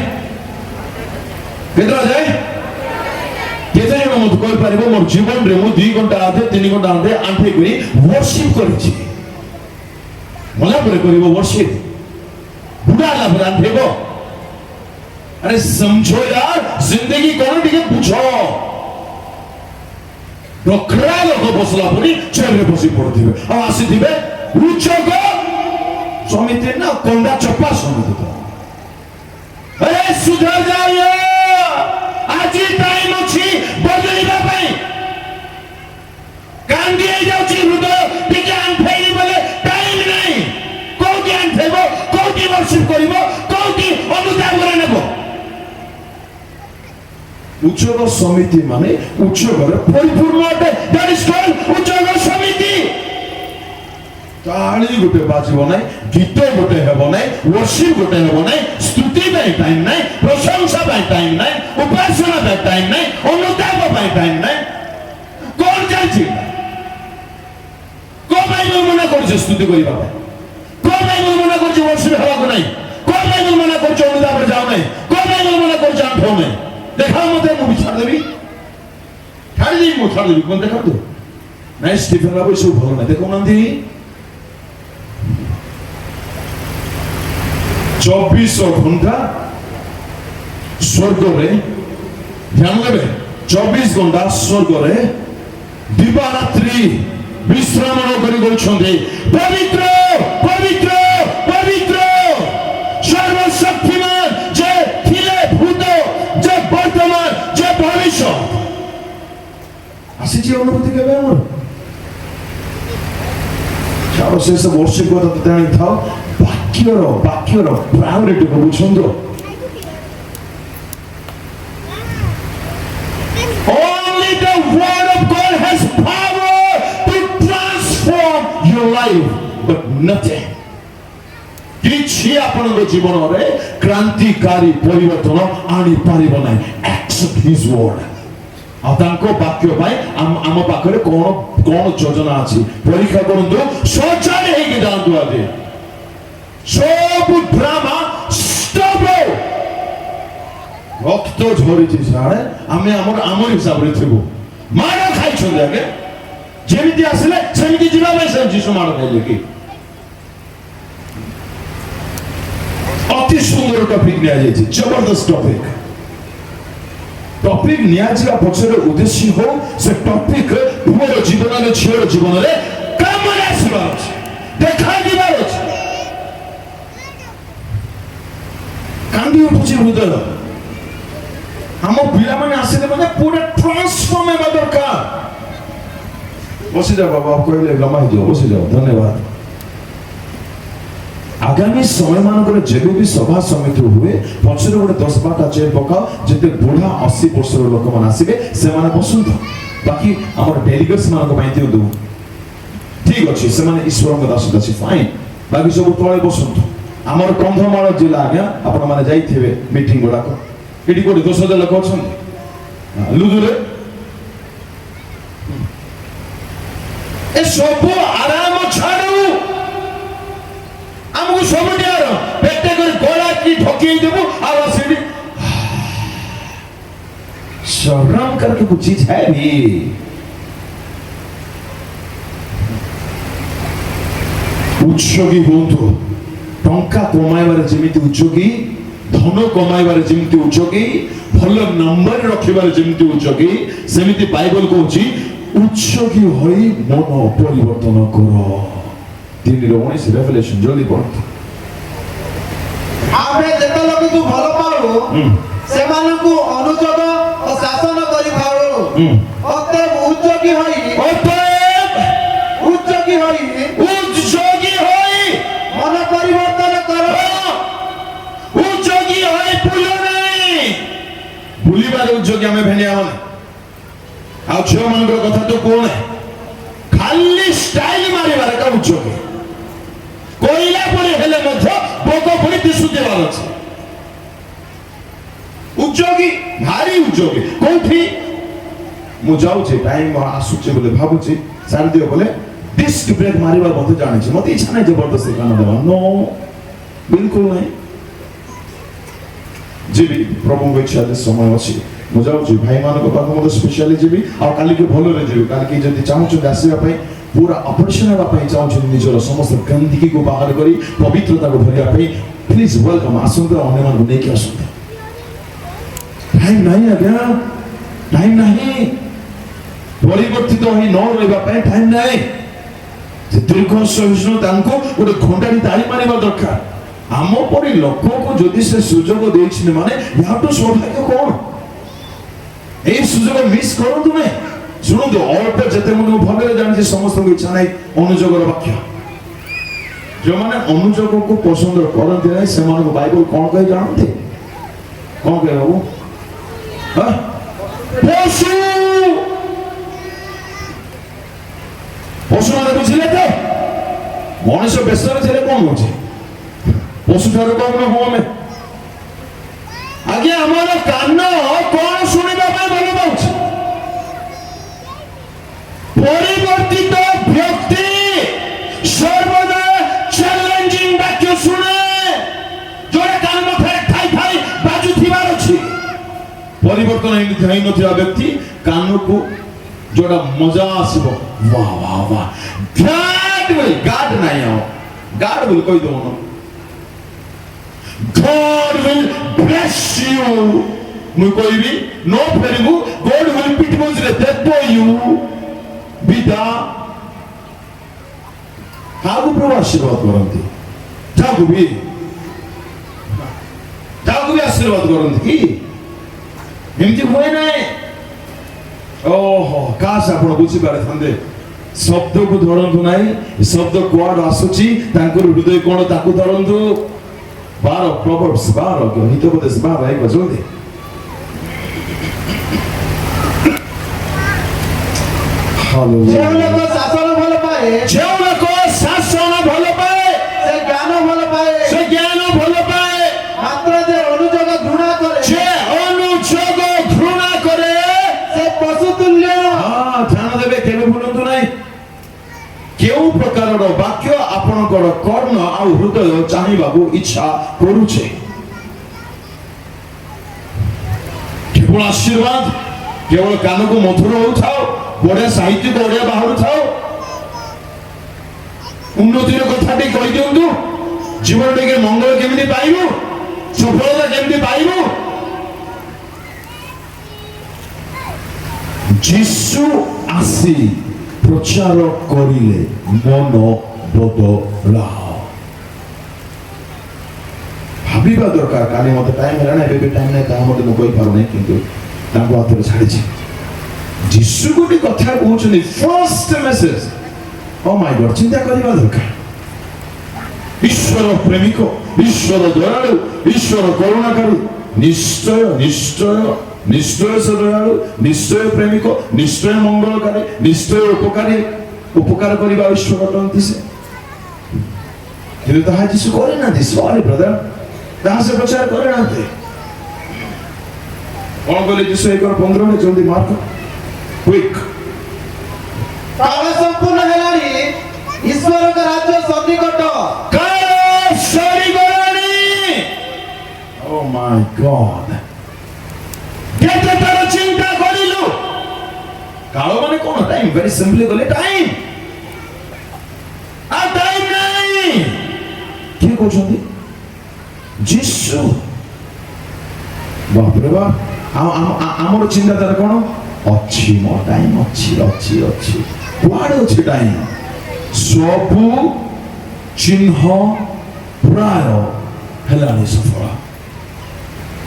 କେତେଟା ଯାଏ କେତେ ଜଣ ମତେ କହିପାରିବ ମୋର ଜୀବନରେ ମୁଁ 2 ଘଣ୍ଟା ଆଧେ 3 ଘଣ୍ଟା ଆଧେ ଆଣ୍ଠେଇ କରି worship କରିଛି ମଲା ପରେ କରିବ worship ବୁଢା ହେଲା ପରେ ଆଣ୍ଠେଇବ अरे समझो यार जिंदगी कौन टिके पूछो रखड़ा लोक बसला पुनी चेरे बसी पड़थिबे आ आसीथिबे उच्चक समिति ना कंडा चप्पा समिति तो अरे सुधर जाइए आज टाइम अछि बदलिबा पई कांदी जाउची हृदय टिके आंफेई बोले टाइम नहीं कोकी आंफेबो कोकी वर्शिप करिवो कोकी अनुदान करे नेबो उच्चक समिति माने उच्चकर परिपूर्ण अटे दैट इज कॉल्ड उच्चक समिति ताली गोटे बाजिबो नै गीत गोटे हेबो नै वर्शिप गोटे हेबो नै स्तुति ପାଇଁ टाइम नै प्रशंसा ପାଇଁ टाइम नै उपासना ପାଇଁ टाइम नै अनुताप ପାଇଁ टाइम नै कोन जाछि को ପାଇଁ मना करछ स्तुति करिबा को ପାଇଁ मना करछ वर्शिप हेबाको नै को ପାଇଁ मना करछ अनुताप जाओ नै को ପାଇଁ मना करछ आंठो नै देखा मते मु विचार देबी छाड़ी मु छाड़ी देबी कोन देखा तो नै स्टीफन बाबू सब भलो नै देखो नंदी 24 घंटा स्वर्ग रे ध्यान देबे 24 घंटा स्वर्ग रे दिवा रात्रि विश्राम न करी बोलछन्ते पवित्र पवित्र पवित्र सर्वशक्तिमान जे थिले भूत जे वर्तमान जे भविष्य आसीची अनुभूति केबे हमर चारो से सब वर्षिप को तो ताणी था वाक्यर प्रायोरिटी को बुझंदो only the word of God has power to transform your life but nothing किछि आपन जीवन रे क्रांतिकारी परिवर्तन आनी पारिबो नै एक्सेप्ट हिज वर्ड आतांको वाक्य भाई आम पाखरे कोन योजना अछि परीक्षा करंदो सोचाले हे के जानतो आदि सब ड्रामा स्टॉप रक्त झरिछि सारे आमे हमर हिसाब रे थिबो मार खाइ छले आगे जेमिति आसले सेमिति जिबा भाई सब जिसु मार खाइले कि अति सुंदर टॉपिक निया जायछि जबरदस्त टॉपिक निया जिबा पछरे उद्देश्य हो से टॉपिक तुमर जीवन रे छियर जीवन रे काम रे आसीबा देखा दिबा अछि कांदी उठुछि हृदय हम पिला माने आसीले माने पूरा ट्रांसफॉर्म हेबा दरकार बसि जा बाबा कहले गमाई दियो बसि जाओ धन्यवाद आगामी समय मानकर जेबे भी सभा समिति हुए पछरे गोटे 10-12टा चेयर पकाओ जेते बुढ़ा 80 वर्षर लोक मान आसीबे से माने बसंत बाकी हमर डेलीगेट्स मानक पई दियो दो ठीक अछि से माने ईश्वर को दास दासी फाइन बाकी सब तळे बसंत हमर कंधमाल जिला आज्ञा आपण माने जाइथिबे मीटिंग गोडा को एडी कोडी 10,000 लोक अछन लुदुरे ए सब आराम छाडू हमको सबटियार पेटे कर गोला की ठोकी देबो आ सेडी शर्म करके कुछ चीज है भी उच्चगी होतो टंका कमाइबार जेमिति उच्चगी धन कमाइबार जेमिति उच्चगी भलो नंबर रखिबार जेमिति उच्चगी सेमिति बाइबल कहूची उच्चगी होई मन परिवर्तन करो 3:19 रेवलेशन जल्दी पढ़ आमे जेते लोक तू भलो पाऊ से मानु को अनुजोग और शासन करि पाऊ अते उच्चगी होई मन परिवर्तन करो उच्चगी होई भूलो नहीं भूलिबार उच्चगी हमें भेनिया मन आ छो मन को कथा तो कोन है खाली स्टाइल मारिबार का उच्चगी कोइला परे हेले मध्य बोको परे दिसु देबार अछि उच्चगी भारी उच्चगी कोठी मु जाउ छे टाइम आसुचे बोले भाबु छे सार दियो बोले डिस्क ब्रेक मारिबार मते जाने छे मते इच्छा नै जबरदस्ती गाना देबा नो बिल्कुल नै ଯିବି ପ୍ରଭୁଙ୍କ ଇଚ୍ଛାରେ ସମୟ ଅଛି ମୁଁ ଯାଉଛି ଭାଇମାନଙ୍କ ପାଖକୁ ମଧ୍ୟ ସ୍ପେଶାଲି ଯିବି ଆଉ କାଲିକି ଭଲରେ ଯିବି କାଲିକି ଯଦି ଚାହୁଁଛନ୍ତି ଆସିବା ପାଇଁ ପୁରା ଅପରେସନ ହେବା ପାଇଁ ଚାହୁଁଛନ୍ତି ନିଜର ସମସ୍ତ ଗନ୍ଧିକିକୁ ବାହାର କରି ପବିତ୍ରତାକୁ ଭରିବା ପାଇଁ ପ୍ଲିଜ ୱେଲକମ୍ ଆସନ୍ତୁ ଆଉ ଅନ୍ୟମାନଙ୍କୁ ନେଇକି ଆସନ୍ତୁ ଟାଇମ୍ ନାହିଁ ଆଜ୍ଞା ଟାଇମ୍ ନାହିଁ ପରିବର୍ତ୍ତିତ ହୋଇ ନ ରହିବା ପାଇଁ ଟାଇମ୍ ନାହିଁ ସେ ଦୀର୍ଘ ସହିଷ୍ଣୁ ତାଙ୍କୁ ଗୋଟେ ଘଣ୍ଟାଟି ତାଳି ମାରିବା ଦରକାର ଆମ ପରି ଲୋକଙ୍କୁ ଯଦି ସେ ସୁଯୋଗ ଦେଇଛନ୍ତି ମାନେ ୟାଠୁ ସୌଭାଗ୍ୟ କଣ এই সুযোগ মিস করন্তু না শুনুন অল্প যেতে মনে ভাবে জানি ସମସ୍ତଙ୍କ ଇଚ୍ଛା ନାହିଁ ଅନୁଯୋଗର ବାକ୍ୟ ଯେଉଁମାନେ ଅନୁଯୋଗକୁ ପସନ୍ଦ କରନ୍ତି ନାହିଁ ସେମାନଙ୍କୁ ବାଇବଲ କ'ଣ କହେ ଜାଣନ୍ତି କ'ଣ କହେ ବାବୁ ପଶୁ ପଶୁ ମାନେ ବୁଝିଲେ ତ ମଣିଷ ବେଶରେ ଥିଲେ କ'ଣ ହଉଛି ପଶୁ ଠାରୁ କ'ଣ ନ ହଉ ଆମେ ଆଜ୍ଞା ଆମର କାନ କ'ଣ ଶୁଣିବା ପାଇଁ ଭଲ ପାଉଛି ପରିବର୍ତ୍ତିତ ବ୍ୟକ୍ତି ସର୍ବଦା ଚ୍ୟାଲେଞ୍ଜିଂ ବାକ୍ୟ ଶୁଣେ ଯୋଉଟା କାନ ପାଖରେ ଥାଇ ଥାଇ ବାଜୁଥିବାର ଅଛି ପରିବର୍ତ୍ତନ ହେଇନଥିବା ବ୍ୟକ୍ତି କାନକୁ ଯୋଉଟା ମଜା ଆସିବ ବା ବା ବା ଗାଡ୍ ନାହିଁ ଆଉ ଗାଡ୍ ବୋଲି କହିଦେବ God will bless you. ମୁଁ କହିବି ନ ଫେରିବୁ God will ପିଟି ବସିଲେ ଦେବ you ବିଦା କାହାକୁ ପ୍ରଭୁ ଆଶୀର୍ବାଦ କରନ୍ତି ଯାହାକୁ ବି ଆଶୀର୍ବାଦ କରନ୍ତି କି ଏମିତି ହୁଏ ନାହିଁ ଓହୋ କାଶ ଆପଣ ବୁଝିପାରିଥାନ୍ତେ ଶବ୍ଦକୁ ଧରନ୍ତୁ ନାହିଁ ଶବ୍ଦ କୁଆଡୁ ଆସୁଛି ତାଙ୍କର ହୃଦୟ କ'ଣ ତାକୁ ଧରନ୍ତୁ 12 Proverbs 12 ହିତୋପଦେଶ 12 ଏକ ଜଲଦି ଯେଉଁ ଲୋକ ଶାସନ ଭଲ ପାଏ ସେ ଜ୍ଞାନ ଭଲ ପାଏ ମାତ୍ର ଯେ ଅନୁଯୋଗ ଘୃଣା କରେ ସେ ପଶୁ ତୁଲ୍ୟ ଧ୍ୟାନ ଦେବେ କେବେ ଭୁଲନ୍ତୁ ନାହିଁ କେଉଁ ପ୍ରକାରର ବାକ୍ୟ ଆପଣଙ୍କର କର୍ଣ୍ଣ ଆଉ ହୃଦୟ ଚାହିଁବାକୁ ଇଚ୍ଛା କରୁଛେ କେବଳ ଆଶୀର୍ବାଦ କେବଳ କାନକୁ ମଧୁର ହଉଥାଉ ବଢିଆ ସାହିତ୍ୟିକ ଓଡ଼ିଆ ବାହାରୁଥାଉ ଉନ୍ନତିର କଥାଟି କହିଦିଅନ୍ତୁ ଜୀବନ ଟିକେ ମଙ୍ଗଳ କେମିତି ପାଇବୁ ସଫଳତା କେମିତି ପାଇବୁ ଯୀଶୁ ଆସି ପ୍ରଚାର କରିଲେ ମନ ବଦଳାଅ ଭାବିବା ଦରକାର କାଲି ମତେ ଟାଇମ୍ ହେଲାଣି ଏବେ ବି ଟାଇମ୍ ନାହିଁ ତାହା ମତେ ମୁଁ କହିପାରୁନାହିଁ କିନ୍ତୁ ତାଙ୍କ ହାତରେ ଛାଡ଼ିଛି ଯୀଶୁ ଗୋଟେ କଥା କହୁଛନ୍ତି ଫାର୍ଷ୍ଟ ମେସେଜ ଓ ମାଇ ଗଡ୍ ଚିନ୍ତା କରିବା ଦରକାର ଈଶ୍ୱର ପ୍ରେମିକ ଈଶ୍ୱର ଦୟାଳୁ ଈଶ୍ୱର କରୁଣାକାରୀ ନିଶ୍ଚୟ ନିଶ୍ଚୟ ନିଶ୍ଚୟ ସେ ଦୟାଳୁ ନିଶ୍ଚୟ ପ୍ରେମିକ ନିଶ୍ଚୟ ମଙ୍ଗଳକାରୀ ନିଶ୍ଚୟ ଉପକାର କରିବା ଈଶ୍ୱର ଅଟନ୍ତି ସେ କିନ୍ତୁ ତାହା ଯୀଶୁ କରିନାହାନ୍ତି ସରି ବ୍ରଦର ତାହା ସେ ପ୍ରଚାର କରିନାହାନ୍ତି କ'ଣ କହିଲେ ଯୀଶୁ 1:15 ଜଲ୍ଦି ମାର୍କ କ୍ୱିକ୍ କାଳ ସମ୍ପୂର୍ଣ୍ଣ ହେଲାଣି ଈଶ୍ୱରଙ୍କ ରାଜ୍ୟ ସନ୍ନିକଟ କାଳ ସରିଗଲାଣି ଓ ମାଇ ଗଡ୍ କେତେ ତାର ଚିନ୍ତା କରିଲୁ କାଳ ମାନେ କ'ଣ ଟାଇମ୍ ଭେରି ସିମ୍ପଲି ଗଲେ ଟାଇମ୍ ଆଉ ଟାଇମ୍ ନାହିଁ କିଏ କହୁଛନ୍ତି ଯୀଶୁ ବାପରେ ବାପ ଆମର ଚିନ୍ତାଧାରା କ'ଣ ଅଛି ମୋ ଟାଇମ୍ ଅଛି କୁଆଡ଼େ ଅଛି ଟାଇମ୍ ସବୁ ଚିହ୍ନ ପ୍ରାୟ ହେଲାଣି ସଫଳ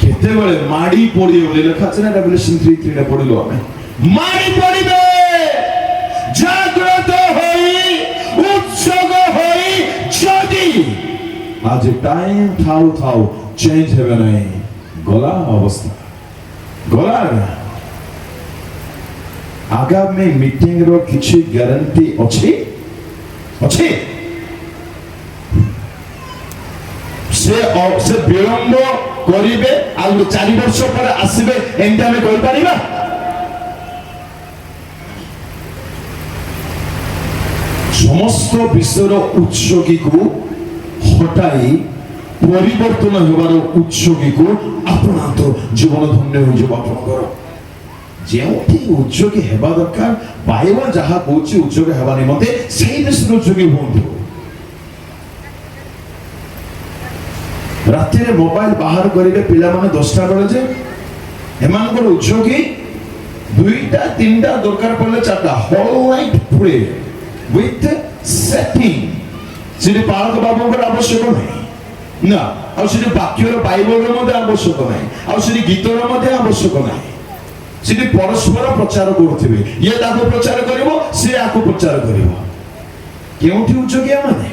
କେତେବେଳେ ମାଡ଼ି ପଡ଼ିବେ ବୋଲି ଲେଖା ଅଛି ନା ରେଭେଲେସନ୍ 3:3 ପଢ଼ିଲୁ ଆମେ ମାଡ଼ି ପଡ଼ିବେ ଜାଗ୍ରତ ହୋଇ ଉତ୍ସୁକ ହୋଇ ଯଦି ଆଜି ଟାଇମ୍ ଥାଉ ଚେଞ୍ଜ ହେବେ ନାହିଁ ଗଲା ଅବସ୍ଥା ଗଲା ଆଗାମୀ ମିଟିଂର କିଛି ଗ୍ୟାରେଣ୍ଟି ଅଛି ସେ ବିଳମ୍ବ କରିବେ ଆଉ 4 ବର୍ଷ ପରେ ଆସିବେ ଏମିତି ଆମେ କହିପାରିବା ସମସ୍ତ ବିଷୟର ଉତ୍ସକୀକୁ ହଟାଇ ପରିବର୍ତ୍ତନ ହେବାର ଉତ୍ସକୀକୁ ଆପଣାନ୍ତ ଜୀବନ ଧନ୍ୟ ହୋଇଯିବ ଆପଣଙ୍କର। ଯେଉଁଠି ଉତ୍ସକୀ ହେବା ଦରକାର ବାଇବଲ ଯାହା କହୁଛି ଉତ୍ସକୀ ହେବା ନିମନ୍ତେ ସେଇ ଦେଶରେ ଉତ୍ସକୀ ହୁଅନ୍ତୁ। ରାତିରେ ମୋବାଇଲ ବାହାର କରିବେ ପିଲାମାନେ 10ଟା ବେଳେ ଯେ ଏମାନଙ୍କର ଉତ୍ସକୀ 2ଟା 3ଟା ଦରକାର ପଡ଼ିଲେ 4ଟା ହୋଲ ନାଇଟ୍ ପ୍ରେ ୱିଥ୍ ସେଟିଂ। ସେଠି ପାଳକ ବାବୁଙ୍କର ଆବଶ୍ୟକ ନାହିଁ ନା, ଆଉ ସେଠି ବାକ୍ୟର ବାଇବଲର ମଧ୍ୟ ଆବଶ୍ୟକ ନାହିଁ, ଆଉ ସେଠି ଗୀତର ମଧ୍ୟ ଆବଶ୍ୟକ ନାହିଁ। ସେଠି ପରସ୍ପର ପ୍ରଚାର କରୁଥିବେ, ଇଏ ତାକୁ ପ୍ରଚାର କରିବ, ସିଏ ଆକୁ ପ୍ରଚାର କରିବ। କେଉଁଠି ଉଚ୍ଚକିଆ ମାନେ?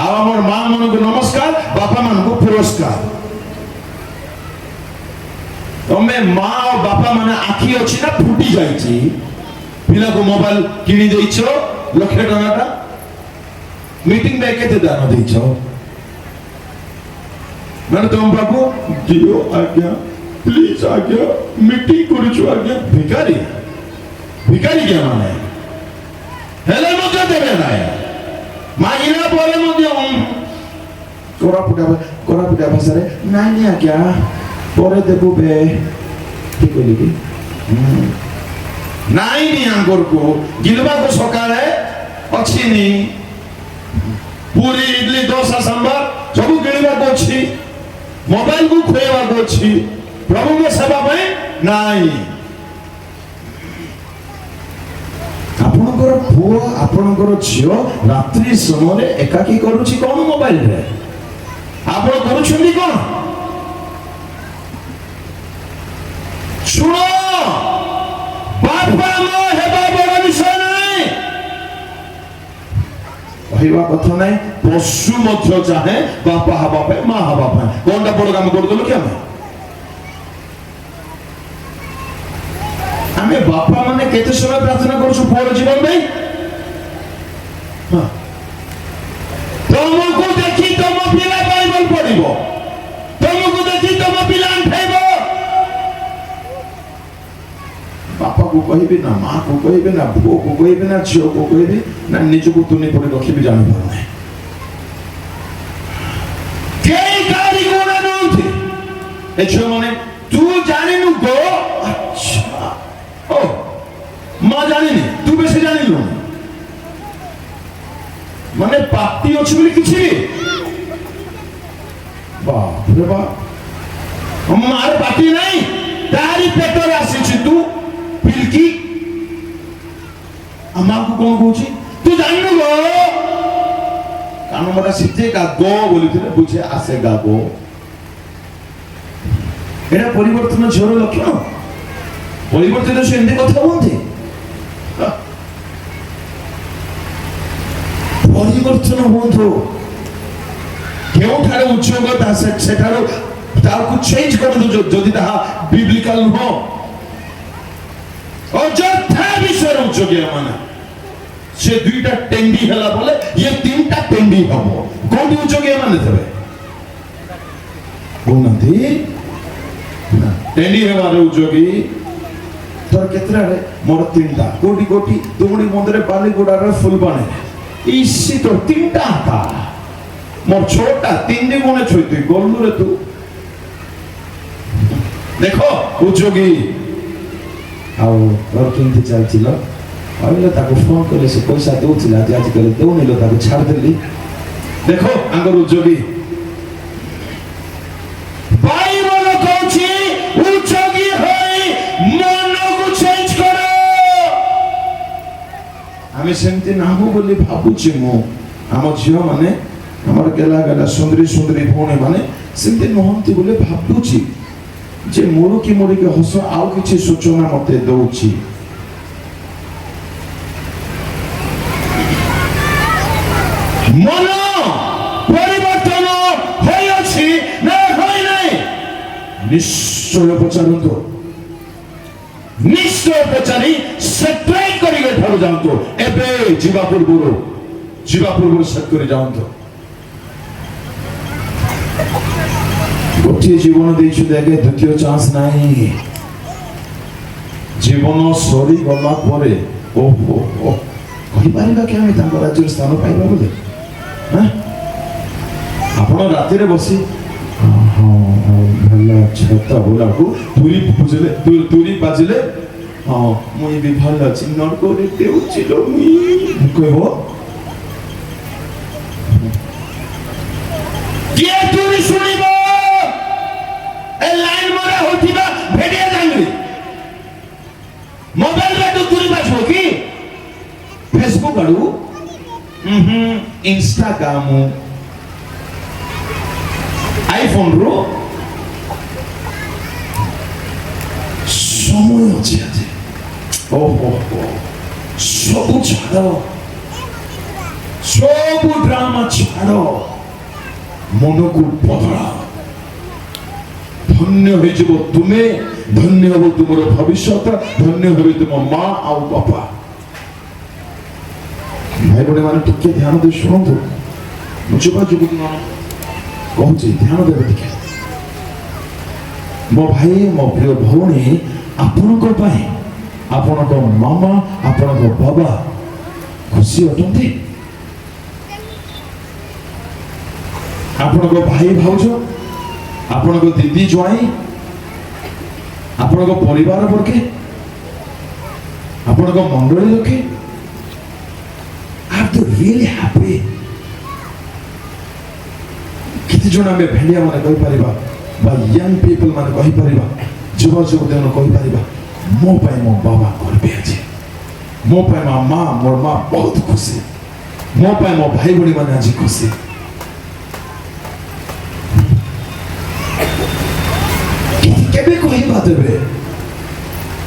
ଆଉ ଆମର ମା ମାନଙ୍କୁ ନମସ୍କାର, ବାପା ମାନଙ୍କୁ ପୁରସ୍କାର। ତମେ ମା ଆଉ ବାପା ମାନେ ଆଖି ଅଛି ନା ଫୁଟି ଯାଇଛି? ପିଲାକୁ ମୋବାଇଲ କିଣି ଦେଇଛ 1,00,000 ଟଙ୍କାଟା, ମିଟିଂ ପାଇଁ କେତେ ଦାନ ଦେଇଛ? ମାନେ ତମ ପାଖକୁ ଦିଅ ଆଜ୍ଞା, ପ୍ଲିଜ ଆଜ୍ଞା, ମିଟିଂ କରୁଛୁ ଆଜ୍ଞା। ଭିକାରୀ ଭିକାରୀ କିଏ ମାନେ? ହେଲେ ମଧ୍ୟ ଦେବେ ନାହିଁ, ମାଗିଲା ପରେ ମଧ୍ୟ କୋରାପୁଟିଆ ଭାଷାରେ ନାଇଁ ଆଜ୍ଞା ପରେ ଦେବୁ ବେ, ଠିକ କହିଲି କି? ନାଇଁ ଆଙ୍ଗରକୁ ଗିଲବାକୁ ସକାଳେ ଅଛିନି, ପୁରୀ ଇଡଲି ଦୋସା ସାମ୍ବାର ସବୁ କିଣିବାକୁ ଅଛି, ମୋବାଇଲକୁ ଖୁଆଇବାକୁ ଅଛି, ପ୍ରଭୁଙ୍କ ସେବା ପାଇଁ ନାଇଁ। ଆପଣଙ୍କର ପୁଅ ଆପଣଙ୍କର ଝିଅ ରାତ୍ରି ସମୟରେ ଏକାକୀ କରୁଛି କଣ ମୋବାଇଲରେ? ଆପଣ କରୁଛନ୍ତି କଣ? ଶୁଣ, ବାପା ମା ହେବା ବଡ ବିଷୟ ନାହିଁ, କହିବା କଥା ନାହିଁ। ପଶୁ ମଧ୍ୟ ଚାହେଁ ବାପା ହେବା ପାଇଁ, ମା ହେବା ପାଇଁ। କଣଟା ବଡ କାମ କରୁଥିଲୁ କି ଆମେ ବାପା ମାନେ କେତେ ସମୟ ପ୍ରାର୍ଥନା କରୁଛୁ ପୁଅର ଜୀବନ ପାଇଁ? ତମକୁ ଦେଖି ତମ ପିଲା ବାଇବଲ ପଢିବ, ତମକୁ ଦେଖି ତମ ପିଲା ଆଣ୍ଠେଇବ। ବାପାକୁ କହିବି ନା, ମା କୁ କହିବି ନା, ପୁଅକୁ କହିବି ନା, ଝିଅକୁ କହିବି ନା, ନିଜକୁ ତୁନି ପରି ରଖିବି ଜାଣିପାରୁନାହିଁ। କେହି କାହାରି ଗୁଣ ନୁହନ୍ତି। ଏ ଝିଅ ମାନେ ତୁ ଜାଣିନୁ ଗୋ, ଆଚ୍ଛା ଓ ମା ଜାଣିନି, ତୁ ବେଶୀ ଜାଣିଲୁ ମାନେ ପାଟି ଅଛି ବୋଲି କିଛି ବାପରେ ବାପ, ମାର ପାଟି ନାହିଁ, ତାରି ପେଟରେ ଆସିଛି ତୁ ପିଲକି। ଆମକୁ କଣ କହୁଛି ତୁ ଜାଣିନୁ ଗୋ, କାନ ମୋଟା ସିଝେ ଗା ଗୋ ବୋଲିଥିଲେ ବୁଝେ ଆସେ ଗା ଗୋ। ଏଟା ପରିବର୍ତ୍ତନ ଝିଅର ଲକ୍ଷଣ। ପରିବର୍ତ୍ତିତ ସେ ଏମିତି କଥା ହୁଅନ୍ତି। ପରିବର୍ତ୍ତନ ହୁଅନ୍ତୁ। କେଉଁଠାରେ ଉଚ୍ଚକ ସେଠାରୁ ତାକୁ ଚେଞ୍ଜ କରିଦଉଛ ଯଦି ତାହା ବିବ୍ଲିକାଲ ନୁହଁ। ଅଯଥା ବିଷୟରେ ଉଚ୍ଚକିଆ ମାନେ ସେ 2ଟା ଟେଣ୍ଡି ହେଲା ବୋଲେ ଇଏ 3ଟା ଟେଣ୍ଡି ହବ। କୋଉଠି ଉଚ୍ଚକିଆ ମାନେ ଥିବେ କହୁନାହାନ୍ତି? ଟେଣ୍ଡି ହେବାର ଉଚ୍ଚକି ତୋର କେତେଟାରେ? ମୋର 3ଟା। କୋଟି କୋଟି ତୁମୁଡ଼ି ମନ୍ଦିରେ ବାଲିଗୁଡାରେ ଫୁଲବାଣୀ ଇସି ତୋର 3ଟା ହାତା, ମୋର 6ଟା। 3 ଗୁଣେ 6 তুই গলু রে তু। দেখো উদ্যোগী ଆଉ ତୋର କେମିତି ଚାଲିছিল? କହିଲେ ତାକୁ ଫୋନ କଲେ ସେ ପଇସା ଦଉଥିଲା, ଆଜିକାଲି ଦଉନିଲ, ତାକୁ ଛାଡ଼ିଦେଲି। ଦେଖ ଆଙ୍କର ଉଦ୍যোଗୀ ବାଇବଲ କହୁଛି ଉଦ୍যোଗୀ ହୋଇ ମନକୁ ଚେଞ୍ଜ କର। ଆମେ ସେମିତି ନାହୁଁ ବୋଲି ଭାବୁଛି ମୁଁ। ଆମ ଝିଅ ମାନେ, ଆମର ଗେଲା ଗେଲା ସୁନ୍ଦରୀ ସୁନ୍ଦରୀ ଭଉଣୀ ମାନେ ସେମିତି ନୁହନ୍ତି ବୋଲି ଭାବୁଛି ଯେ ମୁରୁକି ମୁରୁକି ହସ ଆଉ କିଛି ସୂଚନା ମତେ ଦଉଛି। ମନ ପରିବର୍ତ୍ତନ ହୋଇଅଛି ନା ହୋଇନାହିଁ? ନିଶ୍ଚୟ ପଚାରନ୍ତୁ, ନିଶ୍ଚୟ ପଚାରି ସେଟ୍ରାଇ କରିକି ଏଠାରୁ ଯାଆନ୍ତୁ। ଏବେ ଯିବା ପୂର୍ବରୁ ସେଟ୍ କରି ଯାଆନ୍ତୁ। ଗୋଟିଏ ଜୀବନ ଦେଇଛନ୍ତି ଆଜ୍ଞା, ଦ୍ୱିତୀୟ ଚାନ୍ସ ନାହିଁ। ଜୀବନ ସରିଗଲା ପରେ ଓହୋ କହିପାରିବା କି ଆମେ ତାଙ୍କ ରାଜ୍ୟରେ ସ୍ଥାନ ପାଇବା ବୋଲି? ଆପଣ ରାତିରେ ବସି ହଁ ଭଲ ଛତା ବୋଲାକୁ ତୁରି ବାଜିଲେ ହଁ ମୁଇଁ ବି ଭଲ ଅଛି ନର୍କରେ ଦେଉଛି ଲୋ ମୁଇଁ କହିବ କିଏ ତୁରି ଶୁଣିବ ଏ ଲାଇନ ମରା ହଉଥିବା ଭେଡ଼ିଆ ଜାଙ୍ଗଲି ମୋବାଇଲରେ ତୁ ତୁରି ବାଜିବ କି ଫେସବୁକ୍ ଆଡୁ ଇନଷ୍ଟାଗ୍ରାମ ଆଇଫୋନ ରୁ ସମୟ ଅଛି ଆଜି ଓହୋ ସବୁ ଛାଡ଼ ସବୁ ଡ୍ରାମା ଛାଡ଼ ମନକୁ ବଦଳାଅ ଧନ୍ୟ ହେଇଯିବ ତୁମେ ଧନ୍ୟ ହବ ତୁମର ଭବିଷ୍ୟତ ଧନ୍ୟ হবে ତୁମ ମା ଆଉ ବାପା ଭାଇ ଭଉଣୀ ମାନେ ଟିକେ ଧ୍ୟାନ ଦେଇ ଶୁଣନ୍ତୁ ମୁଁ ଯୁବା ଯୁବତୀ ମାନେ କହୁଛି ଧ୍ୟାନ ଦେବେ ଟିକେ ମୋ ଭାଇ ମୋ ପ୍ରିୟ ଭଉଣୀ ଆପଣଙ୍କ ପାଇଁ ଆପଣଙ୍କ ମାମା ଆପଣଙ୍କ ବାବା ଖୁସି ଅଟନ୍ତି ଆପଣଙ୍କ ଭାଇ ଭାଉଜ ଆପଣଙ୍କ ଦିଦି ଜ୍ୱାଇଁ ଆପଣଙ୍କ ପରିବାର ବର୍ଗେ ଆପଣଙ୍କ ମଣ୍ଡଳୀ ଲୋକେ are they really happy କେତେ ଜଣ ଆମେ ଭେଣ୍ଡିଆ ମାନେ କହିପାରିବା ବା ୟଙ୍ଗ ପିପଲ ମାନେ କହିପାରିବା ଯୁବ ଯୁବତୀ ମାନେ କହିପାରିବା ମୋ ପାଇଁ ମୋ ବାବା ଗର୍ବେ ଅଛି ମୋ ପାଇଁ ମୋ ମା ମୋର ମା ବହୁତ ଖୁସି ମୋ ପାଇଁ ମୋ ଭାଇ ଭଉଣୀ ମାନେ ଆଜି ଖୁସି କେବେ କହିବା ଦେବେ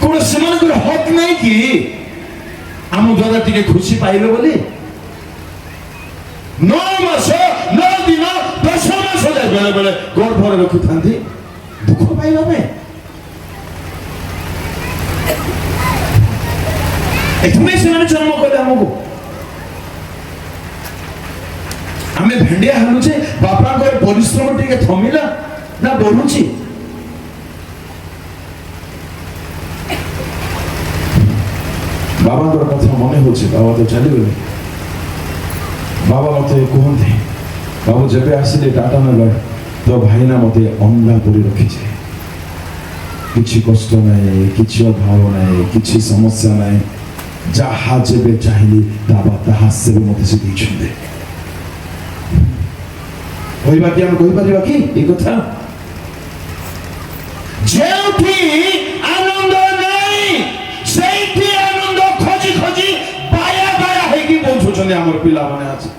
କଣ ସେମାନଙ୍କର ହକ୍ ନାହିଁ କି ଆମ ଦ୍ୱାରା ଟିକେ ଖୁସି ପାଇବେ ବୋଲି 9 ମାସ 9 ଦିନ 10 ମାସ ଯାଏ ବେଳେ ବେଳେ ଗର୍ଭରେ ରଖିଥାନ୍ତି ଦୁଃଖ ପାଇବା ପାଇଁ ଏଥିପାଇଁ ସେମାନେ ଜନ୍ମ କଲେ ଆମକୁ ଆମେ ଭେଣ୍ଡିଆ ହାଲୁଛେ ବାପାଙ୍କର ପରିଶ୍ରମ ଟିକେ ଥମିଲା ନା ବଢୁଛି ବାବାଙ୍କର କଥା ମନେ ହଉଛି ବାବା ତ ଚାଲିଗଲେ ବାବା ମତେ କୁହନ୍ତି ବାବୁ ଯେବେ ଆସିଲେ ଟାଟା ନଗର ତ ଭାଇନା ମତେ ଅଣ୍ଡା ପରି ରଖିছে କିଛି କଷ୍ଟ ନାହିଁ କିଛି ଅଭାବ ନାହିଁ କିଛି ସମସ୍ୟା ନାହିଁ ଯାହା ଯେବେ ଚାହିଁଲି ତାହା ସେବେ ମତେ ସେ ଦେଇଛନ୍ତି କହିବା କି ଆମେ କହିପାରିବା କି ଏ କଥା ଯେଉଁଠି ଆନନ୍ଦ ନାହିଁ ସେଇଠି ଆନନ୍ଦ ଖୋଜି ଖୋଜି ବାୟା ବାୟା ହେଇକି ବଞ୍ଚୁଛନ୍ତି ଆମର ପିଲାମାନେ ଆଜି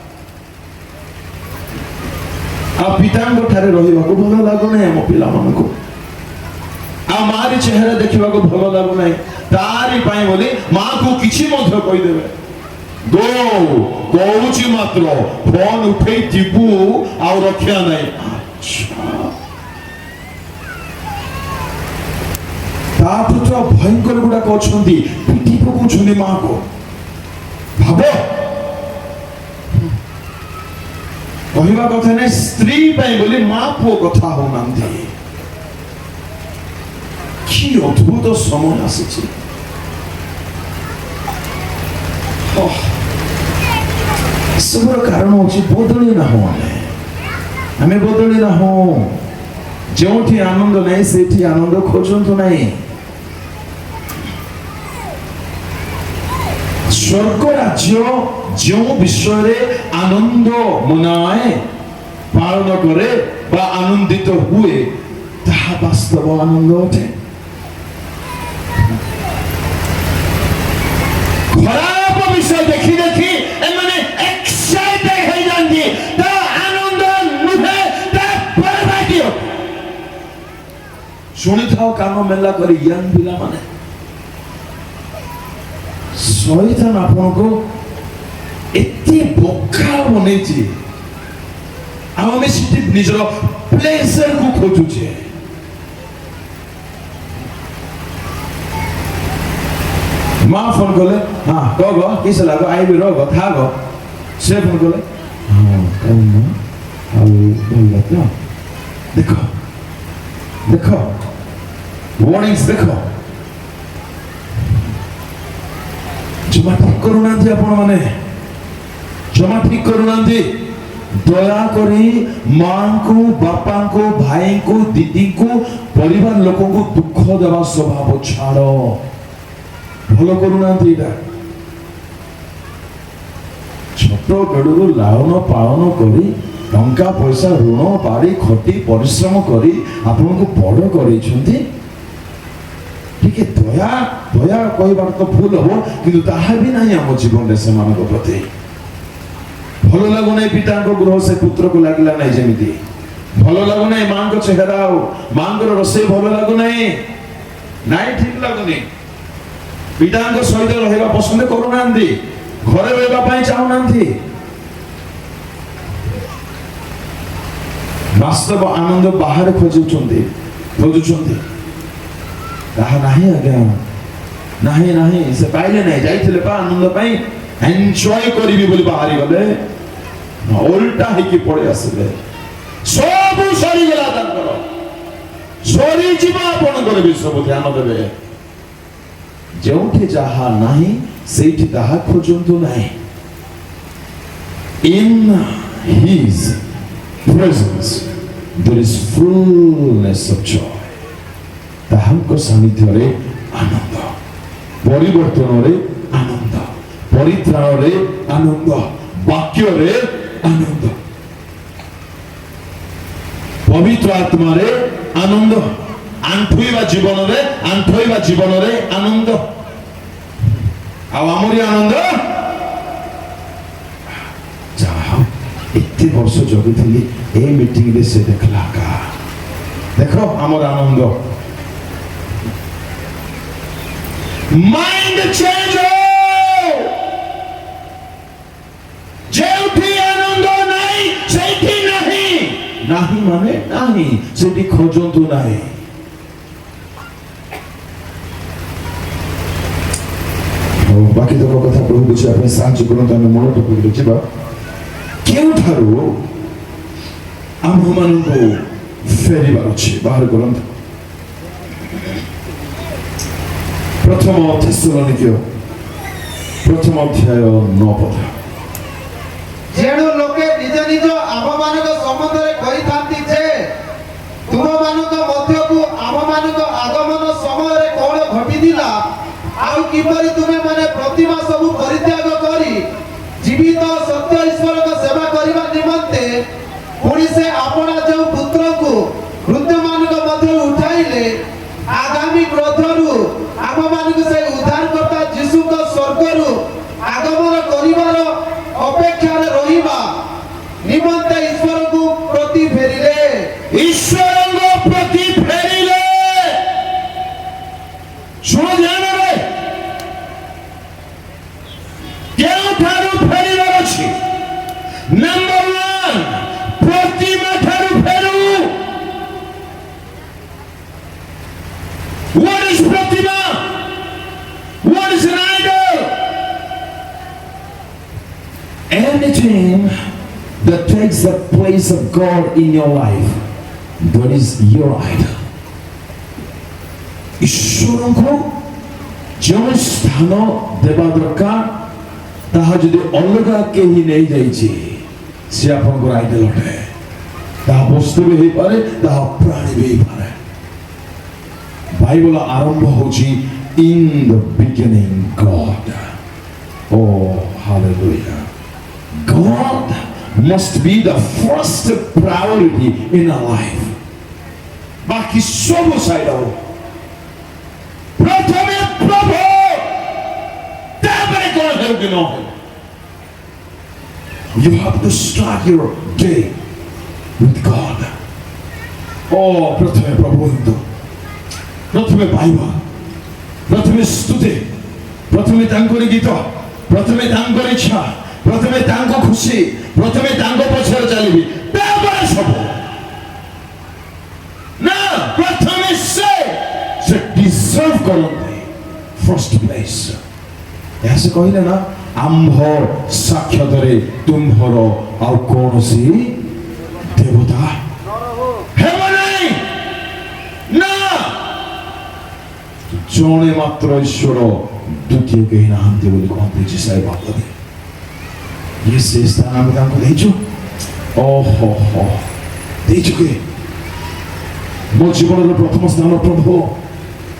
ଆଉ ପିତାଙ୍କ ଠାରେ ରହିବାକୁ ଭଲ ଲାଗୁନାହିଁ ଆମ ପିଲାମାନଙ୍କୁ ଆଉ ମାରି ଚେହେରା ଦେଖିବାକୁ ଭଲ ଲାଗୁନାହିଁ ତାରି ପାଇଁ ବୋଲି ମାକୁ କିଛି ମଧ୍ୟ କହିଦେବେ ଗୋ କହୁଛି ମାତ୍ର ଫୋନ ଉଠେଇ ଯିବୁ ଆଉ ରକ୍ଷା ନାହିଁ ତାଠୁ ତ ଭୟଙ୍କର ଗୁଡାକ ଅଛନ୍ତି ପିଟି ପକଉଛନ୍ତି ମାକୁ ଭାବ କହିବା କଥା ନାହିଁ ସ୍ତ୍ରୀ ପାଇଁ ବୋଲି ମା ପୁଅ କଥା ହଉନାହାନ୍ତି কি অদ্ভুত সময় আসছে ସବୁର କାରଣ ହଉଛି ବଦଳି ନାହୁଁ ଆମେ ବଦଳି ନାହୁଁ ଯେଉଁଠି ଆନନ୍ଦ ନାହିଁ ସେଇଠି ଆନନ୍ଦ ଖୋଜନ୍ତୁ ନାହିଁ ସ୍ୱର୍ଗ ରାଜ୍ୟ ଯେଉଁ ବିଷୟରେ ଆନନ୍ଦ ମନାଏ ପାଳନ କରେ ବା ଆନନ୍ଦିତ ହୁଏ ତାହା ବାସ୍ତବ ଆନନ୍ଦ ଅଟେ ଖରାପ ବିଷୟ ଦେଖି ଦେଖି ଏମାନେ ଏକ୍ସାଇଟେଡ ହେଇଯାନ୍ତି ତା ଆନନ୍ଦ ନୁହେଁ ତା ବରବାଦୀ ଶୁଣିଥାଉ କାମ ମେଲା କରି ୟଙ୍ଗ ପିଲାମାନେ ଶୈତାନ ଆପଣଙ୍କୁ ଏତେ ବୋକା ବନେଇଛି ଆଉ ଆମେ ସେଠି ନିଜର ପ୍ଲେଜରକୁ ଖୋଜୁଛେ माँ फोन कले हाँ कह किस लागो आई भी रह था गो से फोन कले हाँ कौन आओ बोल क्या देखो देखो वार्निंग्स देखो जमा ठीक करूना आपण माने जमा ठीक करूना ଦୟାକରି ମାଙ୍କୁ ବାପାଙ୍କୁ ଭାଇଙ୍କୁ ଦିଦିଙ୍କୁ ପରିବାର ଲୋକଙ୍କୁ ଦୁଃଖ ଦେବା ସ୍ୱଭାବ ଛାଡ଼। ଭଲ କରୁନାହାନ୍ତି ଏଇଟା। ଛୋଟ ବେଳରୁ ଲାଳନ ପାଳନ କରି ଟଙ୍କା ପଇସା ଋଣ ବାଡ଼ି ଖଟି ପରିଶ୍ରମ କରି ଆପଣଙ୍କୁ ବଡ଼ କରେଇଛନ୍ତି। ଟିକେ ଦୟା ଦୟା କହିବାର ତ ଭୁଲ ହବ, କିନ୍ତୁ ତାହା ବି ନାହିଁ ଆମ ଜୀବନରେ ସେମାନଙ୍କ ପ୍ରତି। ଭଲ ଲାଗୁନାହିଁ ପିତାଙ୍କ ଗୃହ ସେ ପୁତ୍ରକୁ ଲାଗିଲା ନାହିଁ, ଯେମିତି ଭଲ ଲାଗୁନାହିଁ ମାଙ୍କ ଚେହେରା ଆଉ ମାଙ୍କର ରୋଷେଇ ଭଲ ଲାଗୁନାହିଁ, ନାଇଁ ଠିକ ଲାଗୁନି। ପିତାଙ୍କ ସହିତ ରହିବା ପସନ୍ଦ କରୁନାହାନ୍ତି, ଘରେ ରହିବା ପାଇଁ ଚାହୁଁନାହାନ୍ତି। ବାସ୍ତବ ଆନନ୍ଦ ବାହାରେ ଖୋଜୁଛନ୍ତି, ତାହା ନାହିଁ ଆଜ୍ଞା, ନାହିଁ ନାହିଁ। ସେ ପାଇଲେ ନାହିଁ, ଯାଇଥିଲେ ବା ଆନନ୍ଦ ପାଇଁ ଏନ୍ଜୟ କରିବି ବୋଲି ବାହାରି ଗଲେ, ଓଲଟା ହେଇକି ପଳେଇ ଆସିଲେ। ସବୁ ସରିଗଲା ତାଙ୍କର, ସରିଯିବ ଆପଣଙ୍କର ବି ସବୁ। ଧ୍ୟାନ ଦେବେ, ଯେଉଁଠି ଯାହା ନାହିଁ ସେଇଠି ତାହା ଖୋଜନ୍ତୁ ନାହିଁ। In His presence there is fullness of joy. ତାହାଙ୍କ ସାନ୍ନିଧ୍ୟରେ ଆନନ୍ଦ, ପରିବର୍ତ୍ତନରେ ଆନନ୍ଦ, ପରିତ୍ରାଣରେ ଆନନ୍ଦ, ବାକ୍ୟରେ ଆନନ୍ଦ, ପବିତ୍ର ଆତ୍ମାରେ ଆନନ୍ଦ, ଆଣ୍ଠୋଇବା ଜୀବନରେ ଆନନ୍ଦ। ଆଉ ଆମରି ଆନନ୍ଦ ଯାହା ଏତେ ବର୍ଷ ଜଗିଥିଲି, ଏ ମିଟିଂରେ ସେ ଦେଖିଲା କା, ଦେଖ ଆମର ଆନନ୍ଦ। ମାଇଣ୍ଡ ଚେଞ୍ଜ ହଉ। ଯେଉଁଠି ଆନନ୍ଦ ନାହିଁ ସେଇଠି ନାହିଁ, ନାହିଁ ମାନେ ନାହିଁ, ସେଠି ଖୋଜନ୍ତୁ ନାହିଁ। ବାକି ତକ କଥା ପ୍ରଭୁ ବୁଝିବା ପାଇଁ ସାହାଯ୍ୟ କରନ୍ତୁ। ଆମେ ମୂଳ ଟପିକରେ ଯିବା। କେଉଁଠାରୁ ଆମ୍ଭମାନଙ୍କୁ ଫେରିବାର ଅଛି, ବାହାର କରନ୍ତୁ। ପ୍ରଥମ ଥେସଲୋନିକ୍ୟ ପ୍ରଥମ ଅଧ୍ୟାୟ 9 ପଦ। ଯେଣୁ ଲୋକେ ନିଜ ନିଜ ଆମମାନଙ୍କ ସମ୍ବନ୍ଧରେ କହିଥାନ୍ତି ଯେ ତୁମମାନଙ୍କ ମଧ୍ୟକୁ ଆମମାନଙ୍କ ଆଗମନ ସମୟରେ କଣ ଘଟିଥିଲା, ଆଉ କିପରି ତୁମେ ମାନେ ପ୍ରତିମା ସବୁ ପରିତ୍ୟାଗ କରି ଜୀବିତ ସତ୍ୟ ଈଶ୍ୱରଙ୍କ ସେବା କରିବା ନିମନ୍ତେ ପୁଣି ସେ ଆପଣା ଯେଉଁ ପୁତ୍ରକୁ ମୃତ୍ୟୁମାନଙ୍କ ମଧ୍ୟରୁ ଉଠାଇଲେ, ଆଗାମୀ କ୍ରୋଧରୁ ଆମମାନଙ୍କୁ ସେ ଉଦ୍ଧାରକର୍ତ୍ତା ଯୀଶୁଙ୍କ ସ୍ୱର୍ଗରୁ ଆଗମନ କରିବାର ଅପେକ୍ଷାରେ ରହିବା ନିମନ୍ତେ ଈଶ୍ୱରଙ୍କୁ ପ୍ରତି ଫେରିଲେ। ଈଶ୍ୱରଙ୍କ ପ୍ରତି ଫେରିଲେ। ଶୁଣ ଧ୍ୟାନରେ, କେଉଁଠାରୁ ଫେରିବାର ଅଛି? ନମ୍ବର 1, ପ୍ରତିମା ଠାରୁ ଫେରୁ। What is pratima? What is an idol? Anything that takes the place of God in your life, that is your idol. ଈଶ୍ୱରଙ୍କୁ ଯେଉଁ ସ୍ଥାନ ଦେବା ଦରକାର, ତାହା ଯଦି ଅଲଗା କେହି ନେଇଯାଇଛି, ସେ ଆପଣଙ୍କର ଆଇଡଲ ଅଟେ। ତାହା ବସ୍ତୁ ବି ହେଇପାରେ, ତାହା ପ୍ରାଣୀ ବି ହେଇପାରେ। ବାଇବଲ ଆରମ୍ଭ ହେଉଛି in the beginning God. Oh, hallelujah. God must be the first priority in our life. बाकी सब साइड हो। प्रथमे प्रभु, तापर कौन है कि नहीं? You have to start your day with God. Oh, प्रथमे प्रभु हिंदू, प्रथमे पाइबा, प्रथमे स्तुति, प्रथमे तांकोरी गीत, प्रथमे तांकोरी इच्छा, प्रथमे तांको खुशी, प्रथमे तांको पछर चलिबी, तापर सब ना। प्रथमे से डिजर्व करते फर्स्ट प्लेस। ऐसे कहले ना, आम्भ साक्षातरे तुम्भर आउ कौनसी देवता हेबो नहीं ना। जणे मात्र ईश्वर, द्वितीय केही नाहंती बोली कहते जिसाई बाबा। ये से स्थान आमे तांको देइछु। ଓହୋ ଦେଇଛୁ ମୋ ଜୀବନର ପ୍ରଥମ ସ୍ଥାନ ପ୍ରଭୁ,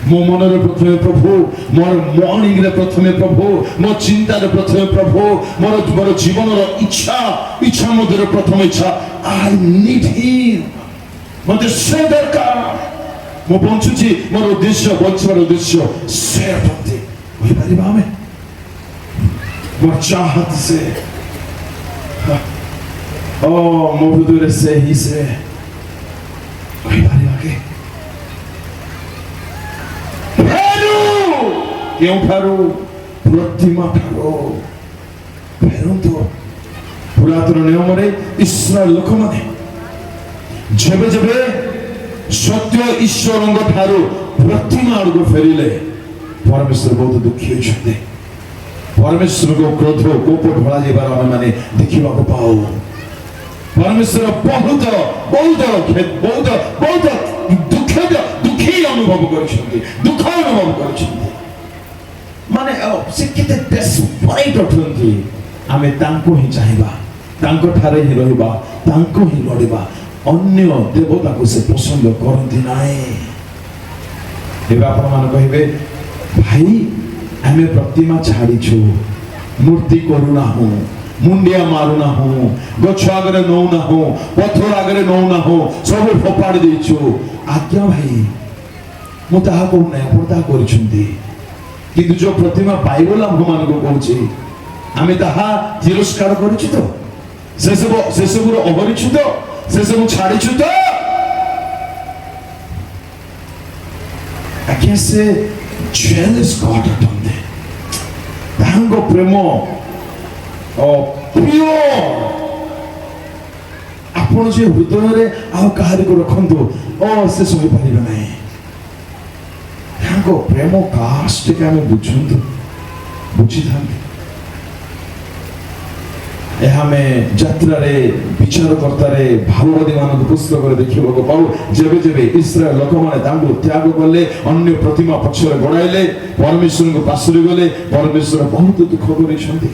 ମୋ ମନରେ ପ୍ରଥମେ ପ୍ରଭୁ, ମୋର ମର୍ଣ୍ଣିଂରେ ପ୍ରଥମେ ପ୍ରଭୁ, ମୋ ଚିନ୍ତାରେ ପ୍ରଥମେ ପ୍ରଭୁ, ମୋର ଜୀବନର ଇଚ୍ଛା ମଧ୍ୟରେ ପ୍ରଥମ ଇଚ୍ଛା ଆଇ ନିଡ୍ ହିମ୍, ମତେ ସେ ଦରକାର। ମୁଁ ବଞ୍ଚୁଛି, ମୋର ଉଦ୍ଦେଶ୍ୟ ବଞ୍ଚିବାର ଉଦ୍ଦେଶ୍ୟ ସେ ପ୍ରତି କହିପାରିବା ଆମେ। ମୋର ଚାହତ ସେ, ଓ ମୋ ହୃଦୟରେ ସେ ହିଁ ସେ କହିପାରିବା କି? କେଉଁଠାରୁ? ପ୍ରତିମା ଠାରୁ ଫେରନ୍ତୁ। ପୁରାତନ ନିୟମରେ ଇସ୍ରାଏଲ ଲୋକମାନେ ଯେବେ ଯେବେ ସତ୍ୟ ଈଶ୍ୱରଙ୍କ ଠାରୁ ପ୍ରତିମା ଆଡ଼କୁ ଫେରିଲେ ପରମେଶ୍ୱର ବହୁତ ଦୁଃଖୀ ହୋଇଛନ୍ତି। ପରମେଶ୍ୱରଙ୍କ କ୍ରୋଧ କୋପ ଢଳା ଯିବାର ଆମେମାନେ ଦେଖିବାକୁ ପାଉ। ପରମେଶ୍ୱର ବହୁତ ଦୁଃଖୀ ଅନୁଭବ କରିଛନ୍ତି, ଦୁଃଖ ଅନୁଭବ କରିଛନ୍ତି। ମାନେ ସେ କେତେ ଡେସ୍ପରେଟ୍ ଅଟନ୍ତି। ଆମେ ତାଙ୍କୁ ହିଁ ଚାହିଁବା, ତାଙ୍କ ଠାରେ ହିଁ ରହିବା, ତାଙ୍କୁ ହିଁ ଲଢ଼ିବା। ଅନ୍ୟ ଦେବତାକୁ ସେ ପସନ୍ଦ କରନ୍ତି ନାହିଁ। ଏବେ ଆପଣମାନେ କହିବେ ଭାଇ ଆମେ ପ୍ରତିମା ଛାଡ଼ିଛୁ, ମୂର୍ତ୍ତି କରୁନାହୁଁ, ମୁଣ୍ଡିଆ ମାରୁନାହୁଁ, ଗଛ ଆଗରେ ନଉନାହୁଁ, ପଥର ଆଗରେ ନଉନାହୁଁ, ସବୁ ଫୋପାଡ଼ି ଦେଇଛୁ। ଆଜ୍ଞା ଭାଇ, ମୁଁ ତାହା କହୁନାହିଁ, ଆପଣ ତାହା କରିଛନ୍ତି। କିନ୍ତୁ ଯୋଉ ପ୍ରତିମା ପାଇଗଲା ଆମ୍ଭମାନଙ୍କୁ କହୁଛି, ଆମେ ତାହା ତିରସ୍କାର କରିଛୁ ତ, ସେସବୁର ଅହରିଛୁ ତ, ସେସବୁ ଛାଡ଼ିଛୁ ତ। ଆଜ୍ଞା ସେ ଜେଲସ୍ ଗଡ୍ ଅଟନ୍ତି। ତାଙ୍କ ପ୍ରେମ ପ୍ରିୟ। ଆପଣ ଯେ ହୃଦୟରେ ଆଉ କାହାରିକୁ ରଖନ୍ତୁ, ସେ ସହିପାରିବେ ନାହିଁ। ତାଙ୍କ ପ୍ରେମ କାଷ୍ଟକେ ଆମେ ବୁଝିଥାନ୍ତି। ଏହା ଆମେ ଯାତ୍ରାରେ ବିଚାରକର୍ତ୍ତାରେ ଭାଗବତୀ ମାନଙ୍କ ପୁସ୍ତକରେ ଦେଖିବାକୁ ପାଉ। ଯେବେ ଯେବେ ଇସ୍ରାଏଲ ଲୋକମାନେ ତାଙ୍କୁ ତ୍ୟାଗ କଲେ, ଅନ୍ୟ ପ୍ରତିମା ପଛରେ ଗୋଡ଼ାଇଲେ, ପରମେଶ୍ୱରଙ୍କୁ ପାଶୋରି ଗଲେ, ପରମେଶ୍ୱର ବହୁତ ଦୁଃଖ କରିଛନ୍ତି,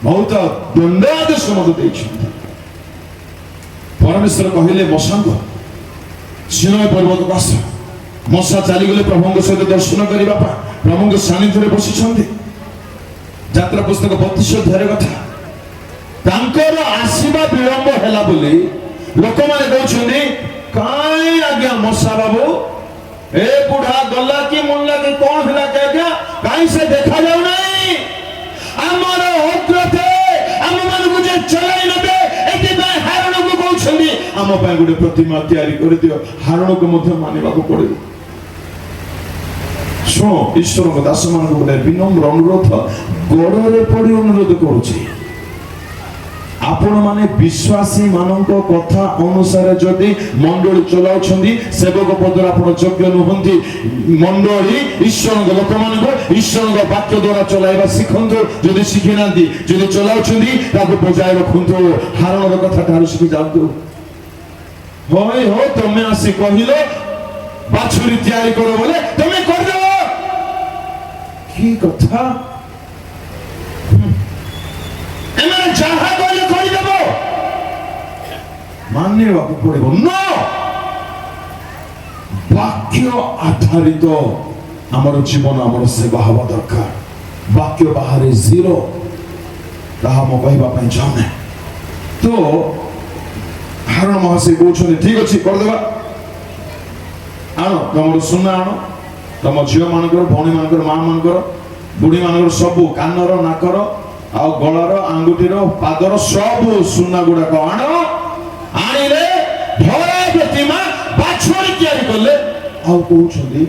ବହୁତ ଦଣ୍ଡାଦେଶ ମଧ୍ୟ ଦେଇଛନ୍ତି। ପରମେଶ୍ୱର କହିଲେ ମଶାଙ୍କୁ ସିନାଇ ପର୍ବତକୁ ଆସ। ମଶା ଚାଲିଗଲେ ପ୍ରଭୁଙ୍କ ସହିତ ଦର୍ଶନ କରିବା ପାଇଁ, ପ୍ରଭୁଙ୍କ ସାନ୍ନିଧ୍ୟରେ ବସିଛନ୍ତି। ଯାତ୍ରା ପୁସ୍ତକ 32 ଅଧ୍ୟାୟର କଥା। ତାଙ୍କର ଆସିବା ବିଳମ୍ବ ହେଲା ବୋଲି ଲୋକମାନେ କହୁଛନ୍ତି, କାଇଁ ଆଜ୍ଞା ମଶା ବାବୁ ଏ ବୁଢା ଗଲା କି ମଲା କି କଣ ହେଲା କି ଆଜ୍ଞା, କାଇଁ ସେ ଦେଖାଯାଉ ନାହିଁ? ଆମର ଅଗ୍ରତେ ଆମମାନଙ୍କୁ ଯେ ଚଳାଇ ନେବେ, ଏଥିପାଇଁ ହାରଣକୁ କହୁଛନ୍ତି ଆମ ପାଇଁ ଗୋଟେ ପ୍ରତିମା ତିଆରି କରିଦିଅ, ହାରଣକୁ ମଧ୍ୟ ମାନିବାକୁ ପଡ଼ିବ। ଶୁଣ, ଈଶ୍ୱରଙ୍କ ଦାସମାନଙ୍କୁ ଗୋଟେ ବିନମ୍ର ଅନୁରୋଧ, ଗୋଡ଼ରେ ପଡ଼ି ଅନୁରୋଧ କରୁଛି। ଆପଣମାନେ ବିଶ୍ୱାସୀ ମାନଙ୍କ କଥା ଅନୁସାରେ ଯଦି ମଣ୍ଡଳୀ ଚଲାଉଛନ୍ତି, ସେବକ ପଦରେ ଆପଣ ଯୋଗ୍ୟ ନୁହନ୍ତି। ମଣ୍ଡଳୀ ଈଶ୍ୱରଙ୍କ ଲୋକମାନଙ୍କୁ ଈଶ୍ୱରଙ୍କ ବାକ୍ୟ ଦ୍ୱାରା ଚଲାଇବା ଶିଖନ୍ତୁ। ଯଦି ଶିଖି ନାହାନ୍ତି, ଯଦି ଚଲାଉଛନ୍ତି ତାକୁ ବଜାୟ ରଖନ୍ତୁ। ହାରଣର କଥା ଠାରୁ ଶିଖି ଯାଆନ୍ତୁ। ହଇ ହୋ ତମେ ଆସି କହିଲ ବାଛୁରୀ ତିଆରି କର ବୋଲେ ତମେ କରିଦେବ, କି କଥା? ଏମାନେ ଯାହା କହିଲେ କରିଦେବ, ମାନିବାକୁ ପଡ଼ିବ। ବାକ୍ୟ ଆଧାରିତ ଆମର ଜୀବନ, ଆମର ସେବା ହେବା ଦରକାର। ବାକ୍ୟ ବାହାରେ ଜିରୋ, ତାହା ମୁଁ କହିବା ପାଇଁ ଚାହୁଁନାହିଁ। ତ ହାରଣ ମହାଶୟ କହୁଛନ୍ତି ଠିକ ଅଛି କରିଦେବା, ଆଣ ତମର ସୁନା, ଆଣ ତମ ଝିଅ ମାନଙ୍କର, ଭଉଣୀ ମାନଙ୍କର, ମା ମାନଙ୍କର, ବୁଢୀ ମାନଙ୍କର, ସବୁ କାନର, ନାକର ଆଉ ଗଳାର, ଆଙ୍ଗୁଠିର, ପାଦର ସବୁ ସୁନା ଗୁଡାକ ଆଣ। ଆଣିଲେ ଧରା ପ୍ରତିମା ବାଛୁରୀ ତିଆରି କଲେ, ଆଉ କହୁଛନ୍ତି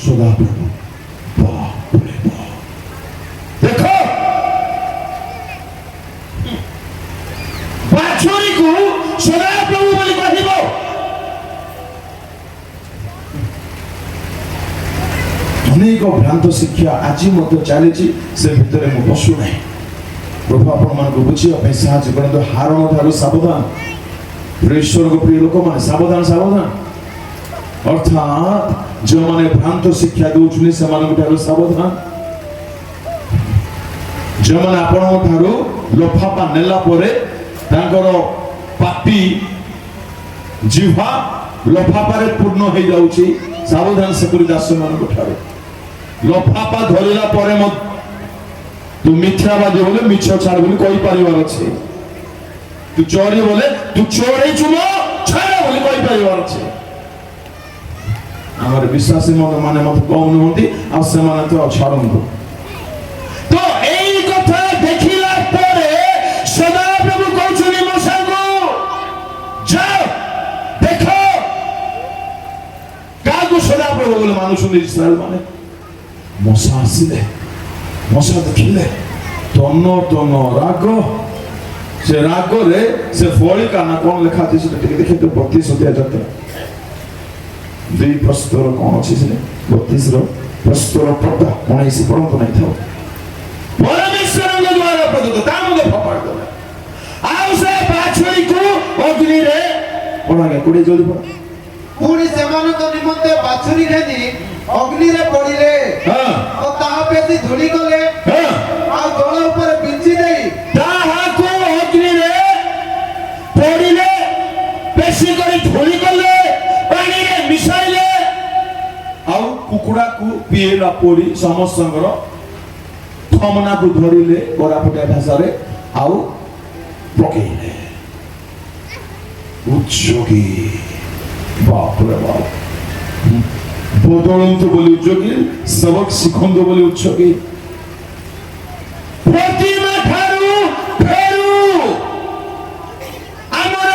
ସଦାପ୍ରଭୁ। ଦେଖ ବାଛୁରୀକୁ ସଦାପ୍ରଭୁ ବୋଲି କହିବ। ଅନେକ ଭ୍ରାନ୍ତ ଶିକ୍ଷା ଆଜି ମଧ୍ୟ ଚାଲିଛି, ସେ ଭିତରେ ମୁଁ ପଶୁ ନାହିଁ। ପ୍ରଭୁ ଆପଣମାନଙ୍କୁ ବୁଝିବା ପାଇଁ ସାହାଯ୍ୟ କରନ୍ତୁ। ହାରଣ ଠାରୁ ସାବଧାନ, ଈଶ୍ୱରଙ୍କ ପ୍ରିୟ ଲୋକମାନେ ସାବଧାନ, ସାବଧାନ। ଅର୍ଥାତ୍ ଯେଉଁମାନେ ଭ୍ରାନ୍ତ ଶିକ୍ଷା ଦେଉଛନ୍ତି ସେମାନଙ୍କ ଠାରୁ ସାବଧାନ। ଯେଉଁମାନେ ଆପଣଙ୍କ ଠାରୁ ଲଫାପା ନେଲା ପରେ ତାଙ୍କର ପାପ ପାପି ଜିହ୍ବା ଲଫାପାରେ ପୂର୍ଣ୍ଣ ହେଇଯାଉଛି। ସାବଧାନ ସେପରି ଦାସମାନଙ୍କ ଠାରୁ। ଲଫାପା ଧରିଲା ପରେ ତୁ ମିଥ୍ୟାବାଦୀ ବୋଲେ ମିଛ ଛାଡ ବୋଲି କହିପାରିବାର ଅଛି। ତୁ ଚୋରି ବୋଲେ ତୁ ଚୋରେଇଛୁ ଛାଡ ବୋଲି କହିପାରିବାର ଅଛି। ଆମର ବିଶ୍ୱାସୀ ମାନେ ମତେ କହୁନାହାନ୍ତି ଆଉ ସେମାନେ ତ ଛାଡ଼ନ୍ତୁ। ତ ଏଇ କଥା ଦେଖିଲା ପରେ ସଦାପ୍ରଭୁ କହୁଛନ୍ତି ମୂଷାକୁ, ଯାଅ ଦେଖ। କାହାକୁ ସଦାପ୍ରଭୁ ବୋଲି ମାନୁଛନ୍ତି ଇସ୍ରାଏଲ ମାନେ? ମୂଷା ଆସିଲେ, ମୂଷା ଦେଖିଲେ ତନ ତନ ରାଗ। ସେ ରାଗରେ ସେ ଫଳିକା ନା କଣ ଲେଖା ଅଛି ସେଟା ଟିକେ ଦେଖେ ତ। 32 ଅଧ୍ୟାୟ ଯାତ୍ରା 2 ପ୍ରସ୍ତର କଣ ଅଛି ସେ 32ର ପ୍ରସ୍ତର ପଟା 19 ପଢନ୍ତୁ ନାହିଁ ଥାଉ। ପରମେଶ୍ୱରଙ୍କ ଦ୍ୱାରା ପ୍ରଦତ୍ତ ତା ମୁଣ୍ଡ ଫପାଡି ଦେଲେ। ଆଉ ସେ ବାଛୁରୀକୁ ଅଗ୍ନିରେ ପଢାଗେ 20 ଜଲଦି ପଢ। ପୁଣି ସେମାନଙ୍କ ନିମନ୍ତେ ବାଛୁରୀ ଘେନି ଅଗ୍ନିରେ ପଡ଼ିଲେ ଓ ତାହା ପେଟି ଧୂଳି କଲେ ଆଉ ଜଳ ଉପରେ ବିଞ୍ଚି ଦେଇ ତାହାକୁ ଅଗ୍ନିରେ ପଡ଼ିଲେ, ବେଶୀ କରି ଧୂଳି କଲେ, ପାଣିରେ ମିଶାଇଲେ, ଆଉ କୁକୁଡ଼ାକୁ ପିଏଲା ପରି ସମସ୍ତଙ୍କର ଥମନାକୁ ଧରିଲେ କୋରାପୁଟିଆ ଭାଷାରେ, ଆଉ ପକେଇଲେ। ଉଚ୍ଚକି ବାପରେ ବାପ ବଦଳନ୍ତୁ ବୋଲି ଉଚ୍ଚକି, ସବକ ଶିଖନ୍ତୁ ବୋଲି ଉଚ୍ଚକି। ପ୍ରତିମା ଠାରୁ ଫେରୁ। ଆମର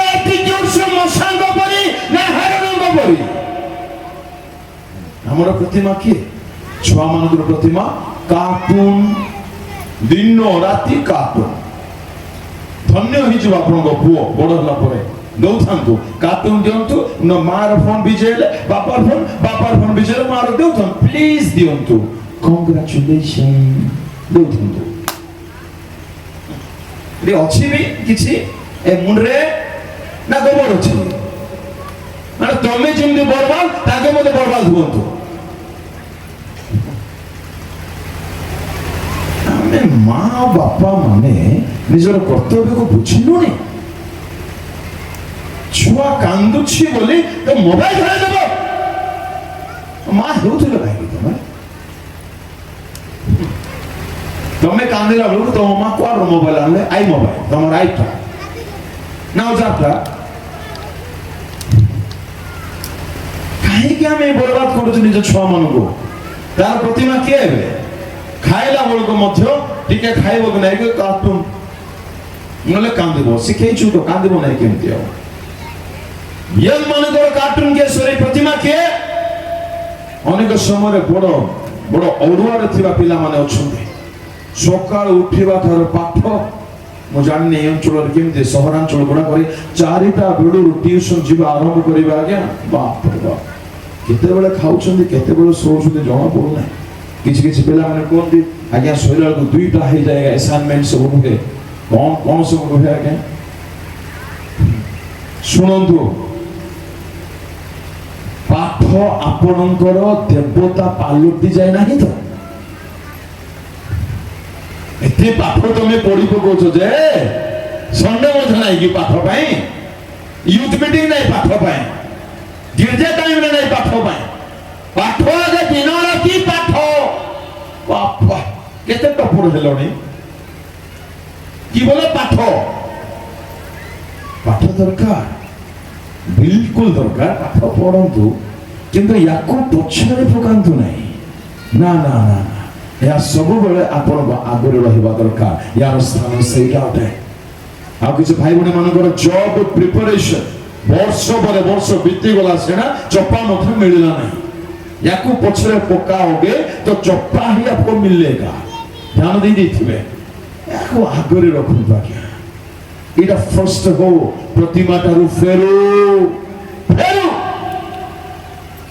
ମଶାଙ୍କ ପରି ନା ହରଣଙ୍କ ପରି? ଆମର ପ୍ରତିମା କିଏ? ଛୁଆ ମାନଙ୍କର ପ୍ରତିମା କାର୍ଟୁନ, ଦିନ ରାତି କାର୍ଟୁନ। ଧନ୍ୟ ହେଇଯିବ ଆପଣଙ୍କ ପୁଅ ବଡ ହେଲା ପରେ। ଦଉଥାନ୍ତୁ କାର୍ଟୁନ ଦିଅନ୍ତୁ, ମାର ଫୋନ ବିଜେଇଲେ ବାପାର ଫୋନ ବିଜେଇଲେ ମାର ଦେଉଥାନ୍ତୁ, ପ୍ଲିଜ ଦିଅନ୍ତୁ। କଂଗ୍ରାଚୁଲେସନ ଦଉଥାନ୍ତୁ। ଅଛି ବି କିଛି ଏ ମୁଣ୍ଡରେ ନା ଗୋବର ଅଛି? ମାନେ ତମେ ଯେମିତି ବରବାଦ ତାକେ ମତେ ବରବାଦ ହୁଅନ୍ତୁ। ଆମେ ମା ବାପା ମାନେ ନିଜର କର୍ତ୍ତବ୍ୟକୁ ବୁଝିଲୁଣି। ଛୁଆ କାନ୍ଦୁଛି ବୋଲି ତ ମୋବାଇଲ ଧରାଇ ଦେବ। ମା ହେଉଥିଲ କାହିଁକି ତମେ? ତମେ କାନ୍ଦିଲା ବେଳକୁ ତମ ମା କୁଆଡର ମୋବାଇଲ ଆଣିଲେ? ଆଇ ମୋବାଇଲ, ତମର ଆଇଟା ନା ଯାତ୍ରା। କାହିଁକି ଆମେ ବରବାଦ କରୁଛୁ ନିଜ ଛୁଆ ମାନଙ୍କୁ? ତାର ପ୍ରତିମା କିଏ ଏବେ? ଖାଇଲା ବେଳକୁ ମଧ୍ୟ ଟିକେ ଖାଇବ କି ନାହିଁ କାର୍ଟୁନ, ନହେଲେ କାନ୍ଦିବ। ଶିଖେଇଛୁ ତ କାନ୍ଦିବ ନାହିଁ କେମିତି? ଆଉ ୟଙ୍ଗ ମାନଙ୍କର କାର୍ଟୁନ କିଏ? ସରି ପ୍ରତିମା କିଏ? ଅନେକ ସମୟରେ ବଡ ବଡ ଅଡୁଆରେ ଥିବା ପିଲାମାନେ ଅଛନ୍ତି। ସକାଳୁ ଉଠିବା ଠାରୁ ପାଠ, ମୁଁ ଜାଣିନି ଏ ଅଞ୍ଚଳରେ କେମିତି, ସହରାଞ୍ଚଳ ଗୁଡାକରେ 4ଟା ବେଳରୁ ଟିଉସନ ଯିବା ଆରମ୍ଭ କରିବା। ଆଜ୍ଞା ବାପରେ ବାପ, କେତେବେଳେ ଖାଉଛନ୍ତି କେତେବେଳେ ଶୋଉଛନ୍ତି ଜଣା ପଡୁନାହିଁ। କିଛି କିଛି ପିଲାମାନେ କୁହନ୍ତି ଆଜ୍ଞା ଶୋଇଲା ବେଳକୁ 2ଟା ହେଇଯାଏ, ଆସାଇନମେଣ୍ଟ ସବୁ ରୁହେ। କଣ ସବୁ ରୁହେ ଆଜ୍ଞା? ଶୁଣନ୍ତୁ, ପାଠ ଆପଣଙ୍କର ଦେବତା ପାଲଟି ଯାଏ ନାହିଁ ତ? ଏତେ ପାଠ ତମେ ପଢି ପକଉଛ ଯେ ସଣ୍ଡେ ମଧ୍ୟ ନାହିଁ କି ପାଠ ପାଇଁ? ୟୁଥ ମିଟିଂ ନାହିଁ ପାଠ ପାଇଁ, ଗିର୍ଜା ଟାଇମରେ ନାହିଁ ପାଠ ପାଇଁ। ପାଠ ଆଗେ ଦିନ ରାତି ପାଠ। ବାପା କେତେ ଟପର ହେଲଣି? কি বলে পাঠ? পাঠ দরকার, বিলকুল দরকার। পাঠ পড়ন্তু, কিন্তু ইয়াকু পছরে পকান্তু নাই। না না না না, ଏହା ସବୁବେଳେ ଆପଣଙ୍କ ଆଗରେ ରହିବା ଦରକାର। ୟାର ସ୍ଥାନ ସେଇଟା ଅଟେ। ଆଉ କିଛି ଭାଇ ଭଉଣୀ ମାନଙ୍କର ଜବ୍ ପ୍ରିପାରେସନ ବର୍ଷ ପରେ ବର୍ଷ ବିତିଗଲା, ସେଟା ଚପା ମଧ୍ୟ ମିଳିଲା ନାହିଁ। ୟାକୁ ପଛରେ ପକାओगे तो ଚପା ହିଁ आपको मिलेगा। ଧ୍ୟାନ ଦେଇଥିବେ। ୟାକୁ ଆଗରେ ରଖନ୍ତୁ ଆଜ୍ଞା। ଏଇଟା ଫର୍ଷ୍ଟ ହଉ, ପ୍ରତିମା ଠାରୁ ଫେରୁ ଫେରୁ।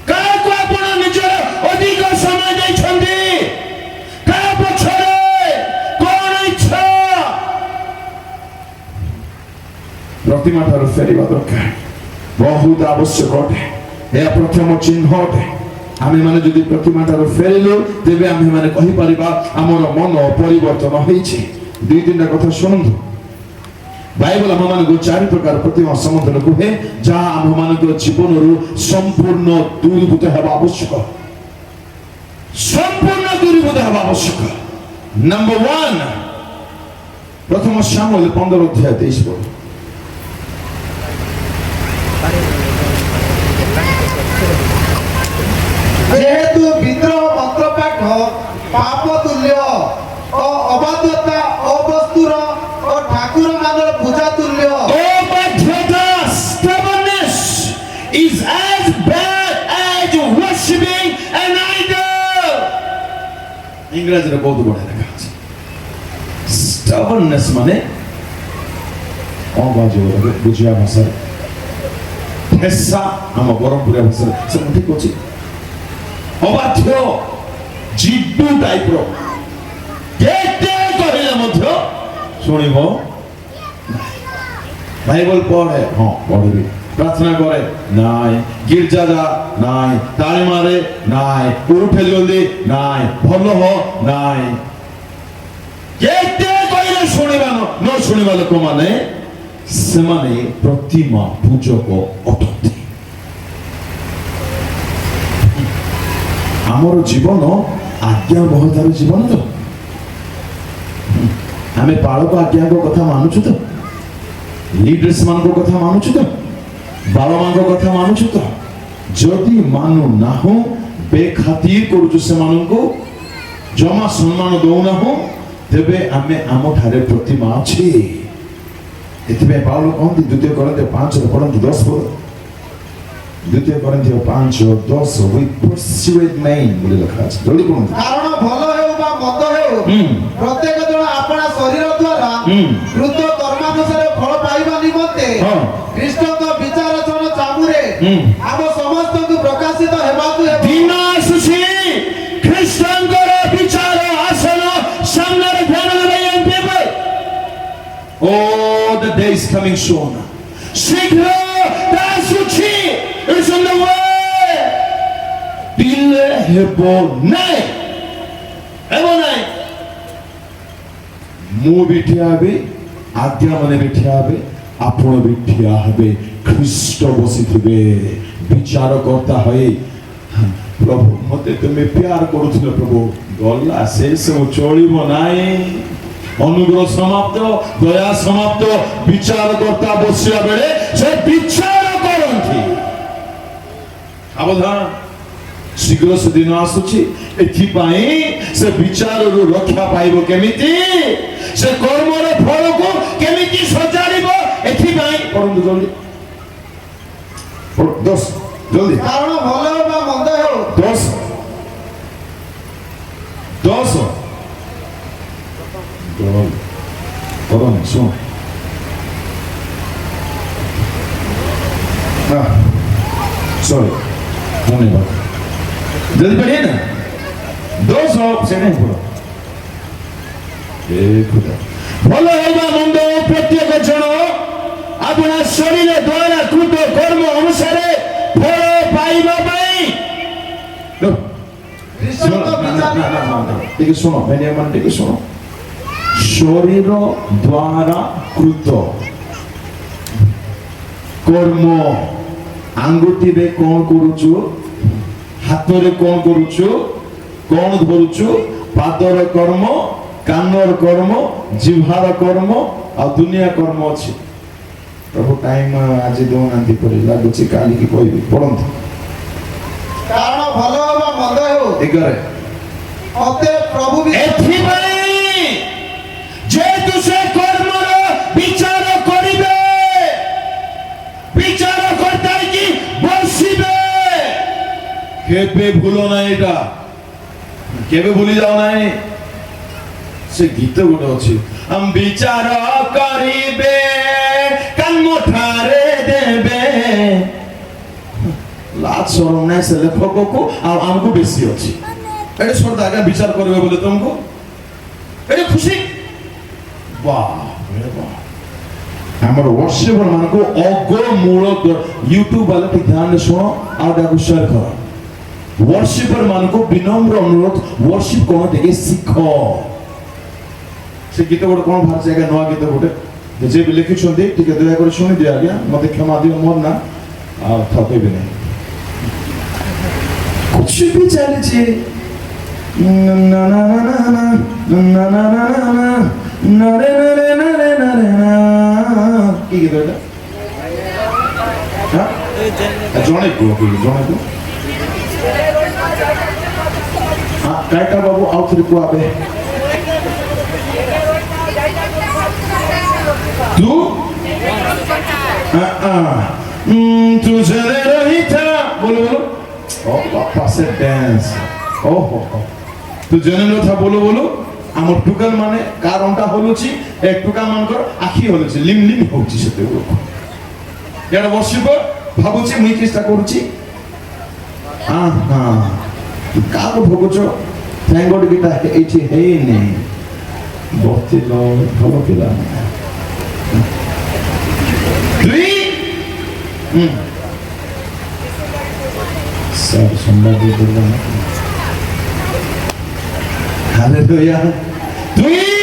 କାହାକୁ ଆପଣ ନିଜର ଅଧିକ ସମୟ ଦେଇଛନ୍ତି? କାହା ପଛରେ କଣ ଇଚ୍ଛା? ପ୍ରତିମା ଠାରୁ ଫେରିବା ଦରକାର, ବହୁତ ଆବଶ୍ୟକ ଅଟେ। ଏହା ପ୍ରଥମ ଚିହ୍ନ ଅଟେ। ଆମେ ମାନେ ଯଦି ପ୍ରତିମା ଠାରୁ ଫେରିଲୁ, ତେବେ ଆମେ ମାନେ କହିପାରିବା ଆମର ମନ ପରିବର୍ତ୍ତନ ହେଇଛି। 2-3ଟା କଥା ଶୁଣନ୍ତୁ। ବାଇବଲ ଆମମାନଙ୍କୁ ଚାରି ପ୍ରକାର ପ୍ରତିମା ସମ୍ବନ୍ଧରେ କୁହେ ଯାହା ଆମମାନଙ୍କର ଜୀବନରୁ ସମ୍ପୂର୍ଣ୍ଣ ଦୂରୀଭୂତ ହେବା ଆବଶ୍ୟକ। ସମ୍ପୂର୍ଣ୍ଣ ଦୂରୀଭୂତ ହେବା ଆବଶ୍ୟକ। ନମ୍ବର 1 ପ୍ରଥମ ସାମୁଏଲ 15:23 ଯେହେତୁ ବିଦ୍ରୋହ ମନ୍ତ୍ରପାଠ ପାପ ତୁଲ୍ୟ ଓ ଅବାଧ୍ୟତା ଅବସ୍ତୁର ଓ ଠାକୁର ମାନର ପୂଜା ତୁଲ୍ୟ। ଅବାଧ୍ୟତା stubbornness is as bad as worshiping an idol। ଇଂରାଜୀରେ ବହୁତ ବଢିଆ ଲେଖା ଅଛି। stubbornness ମାନେ ଅବାଧ୍ୟ ବୁଝିବା ଭାଷାରେ ଠେସା ଆମ ବରମପୁରିଆ ଭାଷାରେ ସେ ଠିକ ଅଛି। ଅବାଧ୍ୟ ଜିଦୁ ଟାଇପର କେତେ କହିଲେ ମଧ୍ୟ ଶୁଣିବ। ବାଇବଲ ପଢେ ହଁ ପଢିବି, ପ୍ରାର୍ଥନା করে নাই, গির্জা যা নাই, তালি মারে নাই, উঠে জলদি নাই, ଭଲ হ নাই। କେତେ କହିଲେ ଶୁଣିବା ନ ଶୁଣିବା ଲୋକମାନେ ସେମାନେ ପ୍ରତିମା ପୂଜକ ଅଟନ୍ତି। ଆମର ଜୀବନ ଆଜ୍ଞାବହତାର ଜୀବନ ତ ଆମେ ପାଳକ ଆଜ୍ଞାଙ୍କ କଥା ମାନୁଛୁ ତ, ଲିଡର୍ସ ମାନଙ୍କ କଥା ମାନୁଛୁ ତ, ବାବା ମାଙ୍କ କଥା ମାନୁଛୁ ତ। ଯଦି ମାନୁ ନାହୁଁ, ବେଖାତିର କରୁଛୁ ସେମାନଙ୍କୁ, ଜମା ସମ୍ମାନ ଦଉନାହୁଁ, ତେବେ ଆମେ ଆମଠାରେ ପ୍ରତିମା ଅଛି। ଏଥିପାଇଁ ପାଉଲ କହନ୍ତି 2 Corinthians 5 ପଢନ୍ତୁ 10 ପଦ। 2 Corinthians 5:10 with persuade men ବୋଲି ଲେଖା ଅଛି। ଜଲ୍ଦି ପଢନ୍ତୁ। କାରଣ ଭଲ ହେଉ ବା ମନ୍ଦ ହେଉ ପ୍ରତ୍ୟେକ ଜଣ ଆପଣା ଶରୀର ଦ୍ୱାରା କୃତ କର୍ମାନୁସାରେ ଫଳ ପାଇବା ନିମନ୍ତେ ଖ୍ରୀଷ୍ଟଙ୍କ ବିଚାରଚନ ଚାମୁରେ ଆମ ସମସ୍ତଙ୍କୁ ପ୍ରକାଶିତ ହେବାକୁ ହେବ। ଦିନ ଆସୁଛି ଖ୍ରୀଷ୍ଟଙ୍କର ବିଚାର ଆସନ ସାମ୍ନାରେ ଧ୍ୟାନ ଦେବେ young people। Oh, the day is coming soon। ଶୀଘ୍ର ଆସୁଛି। It's on the way। ଦିନେ ହେବ ନାହିଁ, ହେବ ନାହିଁ। ମୁଁ ବି ଠିଆ ହେବି, ଆଜ୍ଞା ମାନେ ବି ଠିଆ ହେବେ, ଆପଣ ବି ଠିଆ ହେବେ। ଖ୍ରୀଷ୍ଟ ବସିଥିବେ ବିଚାରକର୍ତ୍ତା ହୋଇ। ପ୍ରଭୁ ମତେ ତୁମେ ପ୍ୟାର କରୁଥିଲ ପ୍ରଭୁ, ଗଲା ସେ ସବୁ ଚଳିବ ନାହିଁ। ଅନୁଗ୍ରହ ସମାପ୍ତ, ଦୟା ସମାପ୍ତ। ବିଚାରକର୍ତ୍ତା ବସିବା ବେଳେ ସେ ବିଚାର କରନ୍ତି। ସାବଧାନ, ଶୀଘ୍ର ସେ ଦିନ ଆସୁଛି। ଏଥିପାଇଁ ସେ ବିଚାରରୁ ରକ୍ଷା ପାଇବ କେମିତି, ସେ କର୍ମର ଫଳକୁ କେମିତି ସଜାଡ଼ିବ, ଏଥିପାଇଁ ପଢନ୍ତୁ ଜଲ୍ଦି 10 ଜଲ୍ଦି। କାରଣ ଭଲ ହେଉ ବା ମନ୍ଦ ହେଉ 10 ଶୁଣ। सॉरी होने बात जल्दी पढ़िए ना 200 सेकंड पढ़ो। ଭଲ ହେବା ମନ୍ଦ ପ୍ରତ୍ୟେକ ଜଣ ଆପଣା ଶରୀର ଦ୍ୱାରା କୃତ କର୍ମ ଅନୁସାରେ ଫଳ ପାଇବା ପାଇଁ। ଟିକେ ଶୁଣ ଭେନିଆ ମାନେ ଟିକେ ଶୁଣ। ଶରୀର ଦ୍ୱାରା କୃତ କର୍ମ, ଆଙ୍ଗୁଠିରେ କଣ କରୁଛୁ, ହାତରେ କଣ କରୁଛୁ, କଣ ଧରୁଛୁ, ପାଦର କର୍ମ, କାନର କର୍ମ, ଜିହ୍ବାର କର୍ମ ଆଉ ଦୁନିଆ କର୍ମ ଅଛି। ପ୍ରଭୁ ଟାଇମ ଆଜି ଦଉନାହାନ୍ତି ପରି ଲାଗୁଛି, କାଲିକି କହିବି। ପଢନ୍ତୁ। କାରଣ ଭଲ ହେଉ ବା ମନ୍ଦ ହେଉ 11 ମତେ ପ୍ରଭୁ ଏଥିପାଇଁ ଯେହେତୁ ସେ କର୍ମର ବିଚାର କରିବେ, ବିଚାର କର୍ତ୍ତା ବସିବେ। କେବେ ଭୁଲ ନାହିଁ, ଏଇଟା କେବେ ଭୁଲି ଯାଉ ନାହିଁ। ସେ ଗୀତ ଗୋଟେ ଅଛି, ବିଚାର କରିବେ କାନ୍ମଠାରେ ଦେବେ। ଲାଜ ଶରମ ନାହିଁ ସେ ଲେଖକକୁ ଆଉ ଆମକୁ ବେଶୀ ଅଛି। ଏଠି ଶୁଣନ୍ତୁ ଆଜ୍ଞା, ବିଚାର କରିବେ ବୋଲେ ତମକୁ ଏଠି ଖୁସି। ଆମର ବର୍ଷିପର ମାନଙ୍କୁ ଅଗ ମୂଳ ୟୁଟ୍ୟୁବ ବାଲା ଟିକେ ଧ୍ୟାନ ଶୁଣ ଆଉ ତାକୁ ସେୟାର କର। ବର୍ଷିପର ମାନଙ୍କୁ ବିନମ୍ର ଅନୁରୋଧ, ବର୍ଷିପ କଣ ଟିକେ ଶିଖ। ସେ ଗୀତ ଗୋଟେ କଣ ବାହାରିଛି ଆଜ୍ଞା, ନୂଆ ଗୀତ ଗୋଟେ जे भी लिखिछन्ति टिके दया करे शुनि दिया आज्ञा मते क्षमा दियो मोर ना आ थकबे नहीं कुछ भी चले छी ना ना ना ना ना ना ना ना ना रे रे ना रे ना रे ना की गीत এটা हां জনে को हां काटा बाबू आउथरे को आबे तू तू जने रही था बोलो बोलो ओ पापा से डांस ओहो तू जने न था बोलो बोलो आम टुकाल माने कारणटा हलुची एक टुका मानकर आखी हलुची लिम लिम होची सेते लोक यार बसिब भाबुची मुई चेष्टा करूची हां तू काको भोगुचो थैंक गॉड गिटा एठी हे नै बहुते लो भलो पिला Three. Sir, somebody do that. Hallelujah. Three.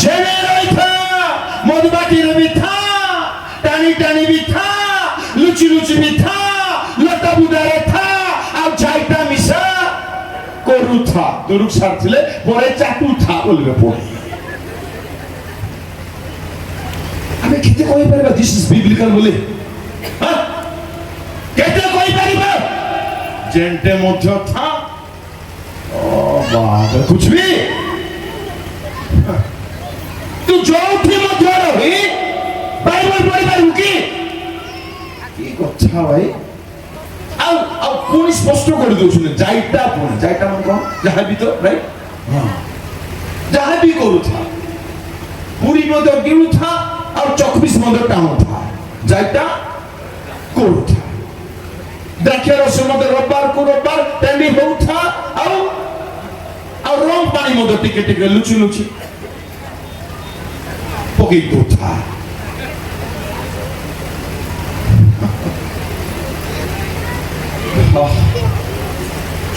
Generator. Modbati rebitha. Tani tani bitha. Luchi luchi bitha. Lata budare tha. Au jaita misa. Koru tha. Duruk sarthile. Pore chatu tha. Bolbe pore. ଆମେ କେତେ କହିପାରିବା this is ବିବ୍ଲିକାଲ ବୋଲି କେତେ କହିପାରିବା ଯେନ୍ଟେ ମଧ୍ୟ ଥା ଓ ବାବା कुछ भी ତୁ ଯୋଉଠି ମଧ୍ୟ ରହି ବାଇବଲ ପଢିପାରିବୁ କି କଥା ଭାଇ ଆଉ ଆଉ ପୁଣି ସ୍ପଷ୍ଟ କରିଦେଉଛନ୍ତି ଯାଇଟା ପୁଣି ଯାଇଟା ମାନେ କ'ଣ ଯାହା ବି ତ ରାଇଟ୍ ଯାହା ବି କରୁଥା ପୁରୀ ମଧ୍ୟ ଗିଳୁଥା और 24 मंदिर टाउन था जाइटा कोड था देखिए रसमत रबार को रबार टेंडी हो था और रंग पानी मंदिर टिके टिके लुची लुची पकी तो था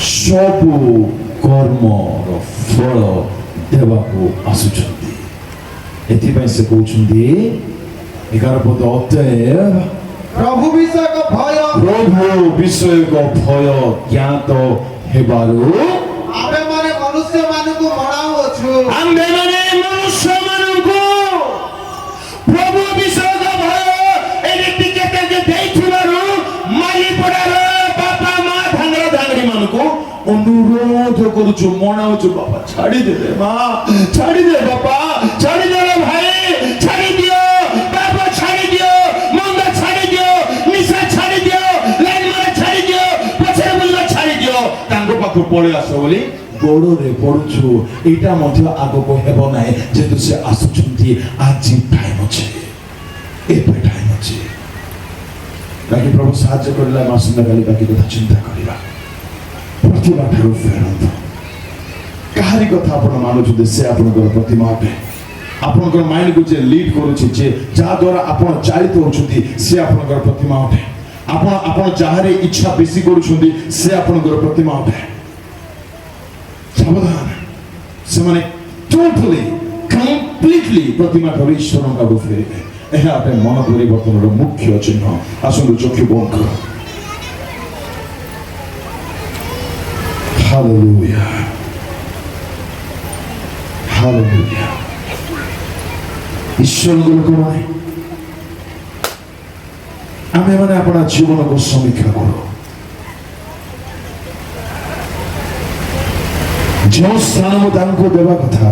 सब कर्म रो फल देवा को आसुचंती एथिपाई से कहउछन्ती 11 पद अतएव प्रभु विषय को भय ज्ञात हेबारु आबे माने मनुष्य मानकु मनाउछु आबे माने मनुष्य मानकु प्रभु विषय को भय एने टिकेट जे देइथिबारु माली पडार बापा मा धांगरा धांगरी मानकु अनुरोध करूछु मनाउछु बाबा छाड़ी दे मां छाड़ी दे बापा छाड़ी दे भाई छाड़ी दियो बाबा छाड़ी दियो मंदा छाड़ी दियो निशा छाड़ी दियो लाइन मारा छाड़ी दियो पछे बुलवा छाड़ी दियो तांको पाखु पळे आसो बोली गोड़ो रे पडुछु एटा मध्य आगो को हेबो नाही जेतु से आसुचंती आज टाइम अछि एपे टाइम अछि बाकी प्रभु साहाय्य करला मासुना गाली बाकी कथा चिंता करिबा प्रतिभा ठारू फेरंत काहारी कथा आपण मानुछु से आपनकर प्रतिमा अटे आपनकर माइंड को जे लीड करूछि जे जा द्वारा आपण चालित होछुंती से आपनकर प्रतिमा अटे आपण जाहारे इच्छा बेसी करूछुंती से आपनकर प्रतिमा अटे सावधान से माने टोटली कंप्लीटली प्रतिमा ठारू ईश्वरन का फेरिबे एहा आपे मन परिवर्तनर मुख्य चिन्ह आसनु चक्षु बंद करो Hallelujah. Hallelujah. ईश्वर को लोक माने आमे माने अपना जीवन को समीक्षा करो जो स्थान को देवा कथा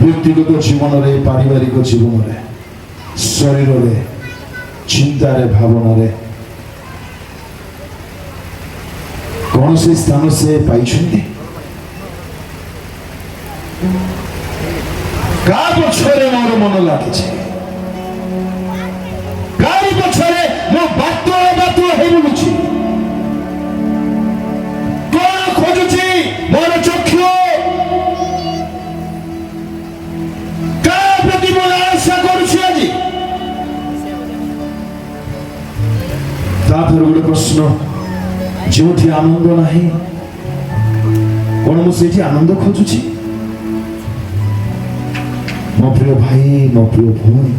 व्यक्तिगत जीवन रे पारिवारिक जीवन रे शरीर रे चिंता रे भावना रे कौन से स्थान से पाइछन्ति का पछरे मोर मन लागिছে काई पछरे मो बातो हे बुलुछि कोन खोजुछि मोर चक्षु का प्रति मोर आशा करूछि आजि तापर गोटे प्रश्न जोठी आनंद नाही कोन मु सेठी आनंद खोजुछि ମୋ ପ୍ରିୟ ଭାଇ ମୋ ପ୍ରିୟ ଭଉଣୀ,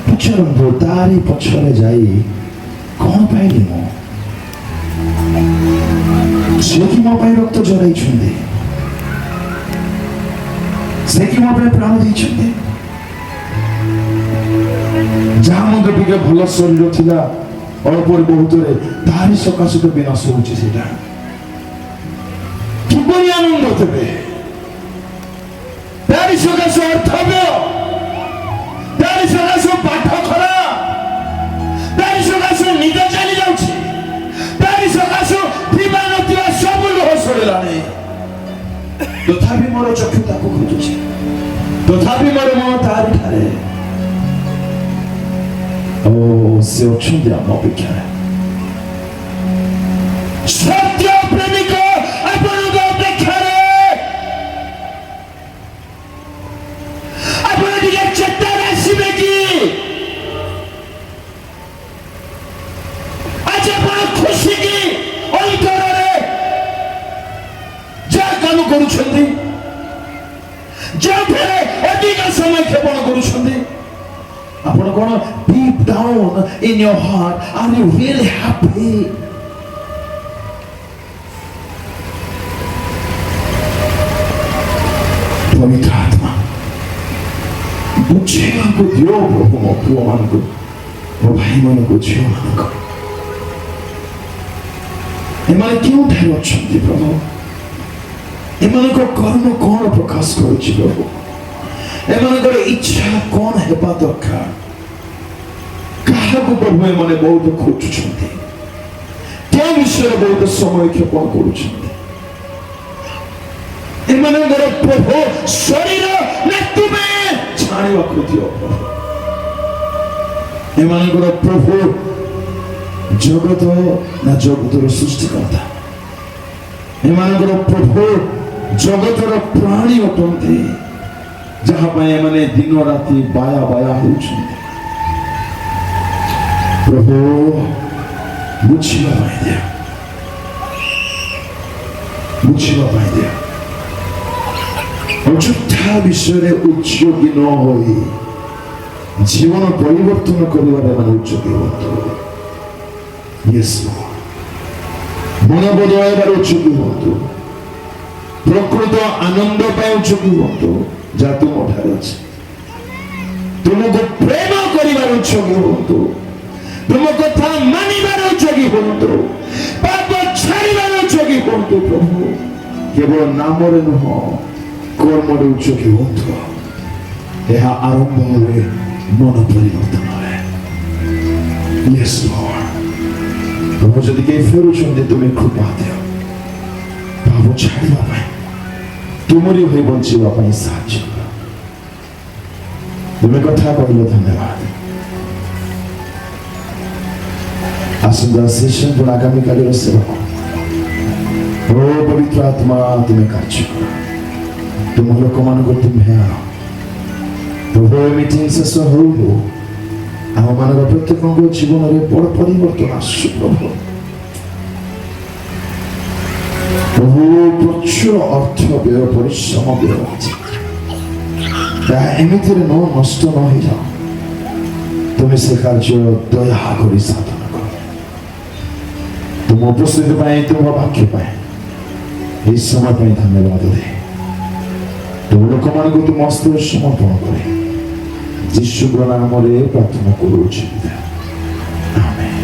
ପଚାରନ୍ତୁ ତାରି ପଛରେ ଯାଇ କଣ ପାଇଲି ମୁଁ? ସେ କି ମୋ ପାଇଁ ରକ୍ତ ଝରାଇଛନ୍ତି, ସେ କି ମୋ ପାଇଁ ପ୍ରାଣ ଦେଇଛନ୍ତି। ଯାହା ମଧ୍ୟ ଟିକେ ଭଲ ଶରୀର ଥିଲା ଅଳ୍ପରେ ବହୁତରେ, ତାରି ସକାଶେ ତ ବିନାଶ ହଉଛି। ସେଇଟା କିପରି ଆନନ୍ଦ ତେବେ? ତାରି ସକାଶେ ଅର୍ଥବ୍ୟ, ତାରି ସକାଶେ ପାଠ ଖରା, ତାରି ସକାଶେ ନିଦ ଚାଲି ଯାଉଛି, ତାରି ସକାଶେ ଥିବା ନଥିବା ସବୁ ଲୋହ ସରିଲାଣି। ତଥାପି ମୋର ଚକ୍ଷୁ ତାକୁ ଖୋଜୁଛି, ତଥାପି ମୋର ମନ ତାରି ଠାରେ। ଓ ସେ ଅଛନ୍ତି ଆମ ଅପେକ୍ଷାରେ। ସତ୍ୟ ପ୍ରେମିକ ଆପଣଙ୍କ ଅପେକ୍ଷାରେ। ଆପଣ ଟିକେ ଚେତାରେ ଆସିବେ କି? ଆଜି ଆପଣ ଖୁସି କି ଅନ୍ତରରେ ଯାହା କାମ କରୁଛନ୍ତି, ଯେଉଁଠାରେ ଅଧିକ ସମୟ କ୍ଷେପଣ କରୁଛନ୍ତି, ଆପଣ କଣ deep down in your heart are you really happy? पवित्र आत्मा बुझेगा को दियो प्रभु ମୋ ପୁଅ ମାନଙ୍କୁ, ମୋ ଭାଇ ମାନଙ୍କୁ, ଝିଅ ମାନଙ୍କୁ। ଏମାନେ କେଉଁଠାରେ ଅଛନ୍ତି ପ୍ରଭୁ? ଏମାନଙ୍କ କର୍ମ କଣ ପ୍ରକାଶ କରୁଛି ପ୍ରଭୁ? ଏମାନଙ୍କର ଇଚ୍ଛା କଣ ହେବା ଦରକାର? କାହାକୁ ପ୍ରଭୁ ଏମାନେ ବହୁତ ଖୋଜୁଛନ୍ତି? କେଉଁ ବିଷୟରେ ବହୁତ ସମୟ କ୍ଷେପଣ କରୁଛନ୍ତି? ଏମାନଙ୍କର ପ୍ରଭୁ ଶରୀର ନା ତୁମେ ଜାଣିବାକୁ ଦିଅ ପ୍ରଭୁ। ଏମାନଙ୍କର ପ୍ରଭୁ ଜଗତ ନା ଜଗତର ସୃଷ୍ଟିକର୍ତ୍ତା? ଏମାନଙ୍କର ପ୍ରଭୁ ଜଗତର ପ୍ରାଣୀ ଅଟନ୍ତି, ଯାହା ପାଇଁ ଏମାନେ ଦିନ ରାତି ବାୟା ବାୟା ହେଉଛନ୍ତି। ପ୍ରଭୁ ବୁଝିବା ପାଇଁ ଦିଅ, ବୁଝିବା ପାଇଁ ଦିଅ। ଅଯଥା ବିଷୟରେ ଉଦ୍ଯୋଗୀ ନ ହୋଇ ଜୀବନ ପରିବର୍ତ୍ତନ କରିବାରେ ଏମାନେ ଉଦ୍ଯୋଗୀ ହୁଅନ୍ତୁ। ମନ ବଦଳାଇବାର ଉଦ୍ଯୋଗୀ ହୁଅନ୍ତୁ। ପ୍ରକୃତ ଆନନ୍ଦ ପାଇଁ ଉଦ୍ଯୋଗୀ ହୁଅନ୍ତୁ ଯାହା ତୁମଠାରେ ଅଛି। ତୁମକୁ ପ୍ରେମ କରିବାର ଉଦ୍ଯୋଗୀ ହୁଅନ୍ତୁ, ତୁମ କଥା ମାନିବାର ଉଦ୍ଯୋଗୀ ହୁଅନ୍ତୁ, ପାପ ଛାଡ଼ିବାର ଉଦ୍ଯୋଗୀ ହୁଅନ୍ତୁ। ପ୍ରଭୁ କେବଳ ନାମରେ ନୁହଁ, କର୍ମରେ ଉଦ୍ଯୋଗୀ ହୁଅନ୍ତୁ। ଏହା ଆରମ୍ଭ ହୁଏ ମନ ପରିବର୍ତ୍ତନରେ। Yes Lord, ପ୍ରଭୁ ଯଦି କେହି ଫେରୁଛନ୍ତି, ତୁମେ କୃପା ଦିଅ ପାପ ଛାଡ଼ିବା ପାଇଁ, ତୁମରି ହୋଇ ବଞ୍ଚିବା ପାଇଁ ସାହାଯ୍ୟ କର। ତୁମେ କଥା କହିଲ, ଧନ୍ୟବାଦ। ଆସନ୍ତା ସେସନ୍ ପୁଣି ଆଗାମୀକାଲିର ସେବା, ଓ ପବିତ୍ର ଆତ୍ମା ତୁମେ କାର୍ଯ୍ୟ କର। ତୁମ ଲୋକମାନଙ୍କୁ ତୁମେ ଆଣ ପ୍ରଭୁ। ମିଟିଂ ଶେଷ ହଉ ହଉ ଆମମାନଙ୍କ ପ୍ରତ୍ୟେକଙ୍କ ଜୀବନରେ ବଡ଼ ପରିବର୍ତ୍ତନ ଆସୁ ପ୍ରଭୁ। ପ୍ରଭୁ ପ୍ରଚୁର ଅର୍ଥ ବ୍ୟୟ, ପରିଶ୍ରମ ବ୍ୟୟ ଅଛି, ତାହା ଏମିତିରେ ନଷ୍ଟ ନ ହେଇଯାଉ। ତୁମେ ସେ କାର୍ଯ୍ୟ ଦୟା କରି ସାଧନ କର। ତୁମ ଉପସ୍ଥିତି ପାଇଁ, ତୁମ ବାକ୍ୟ ପାଇଁ, ଏହି ସମୟ ପାଇଁ ଧନ୍ୟବାଦ ଦେ। ତୁମ ଲୋକମାନଙ୍କୁ ତୁମ ହସ୍ତରେ ସମର୍ପଣ କରେ ଯୀଶୁଙ୍କ ନାମରେ ପ୍ରାର୍ଥନା କରୁଛି। ଆମେନ୍।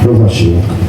ପ୍ରଭୁ ଆଶୀର୍ବାଦ କର।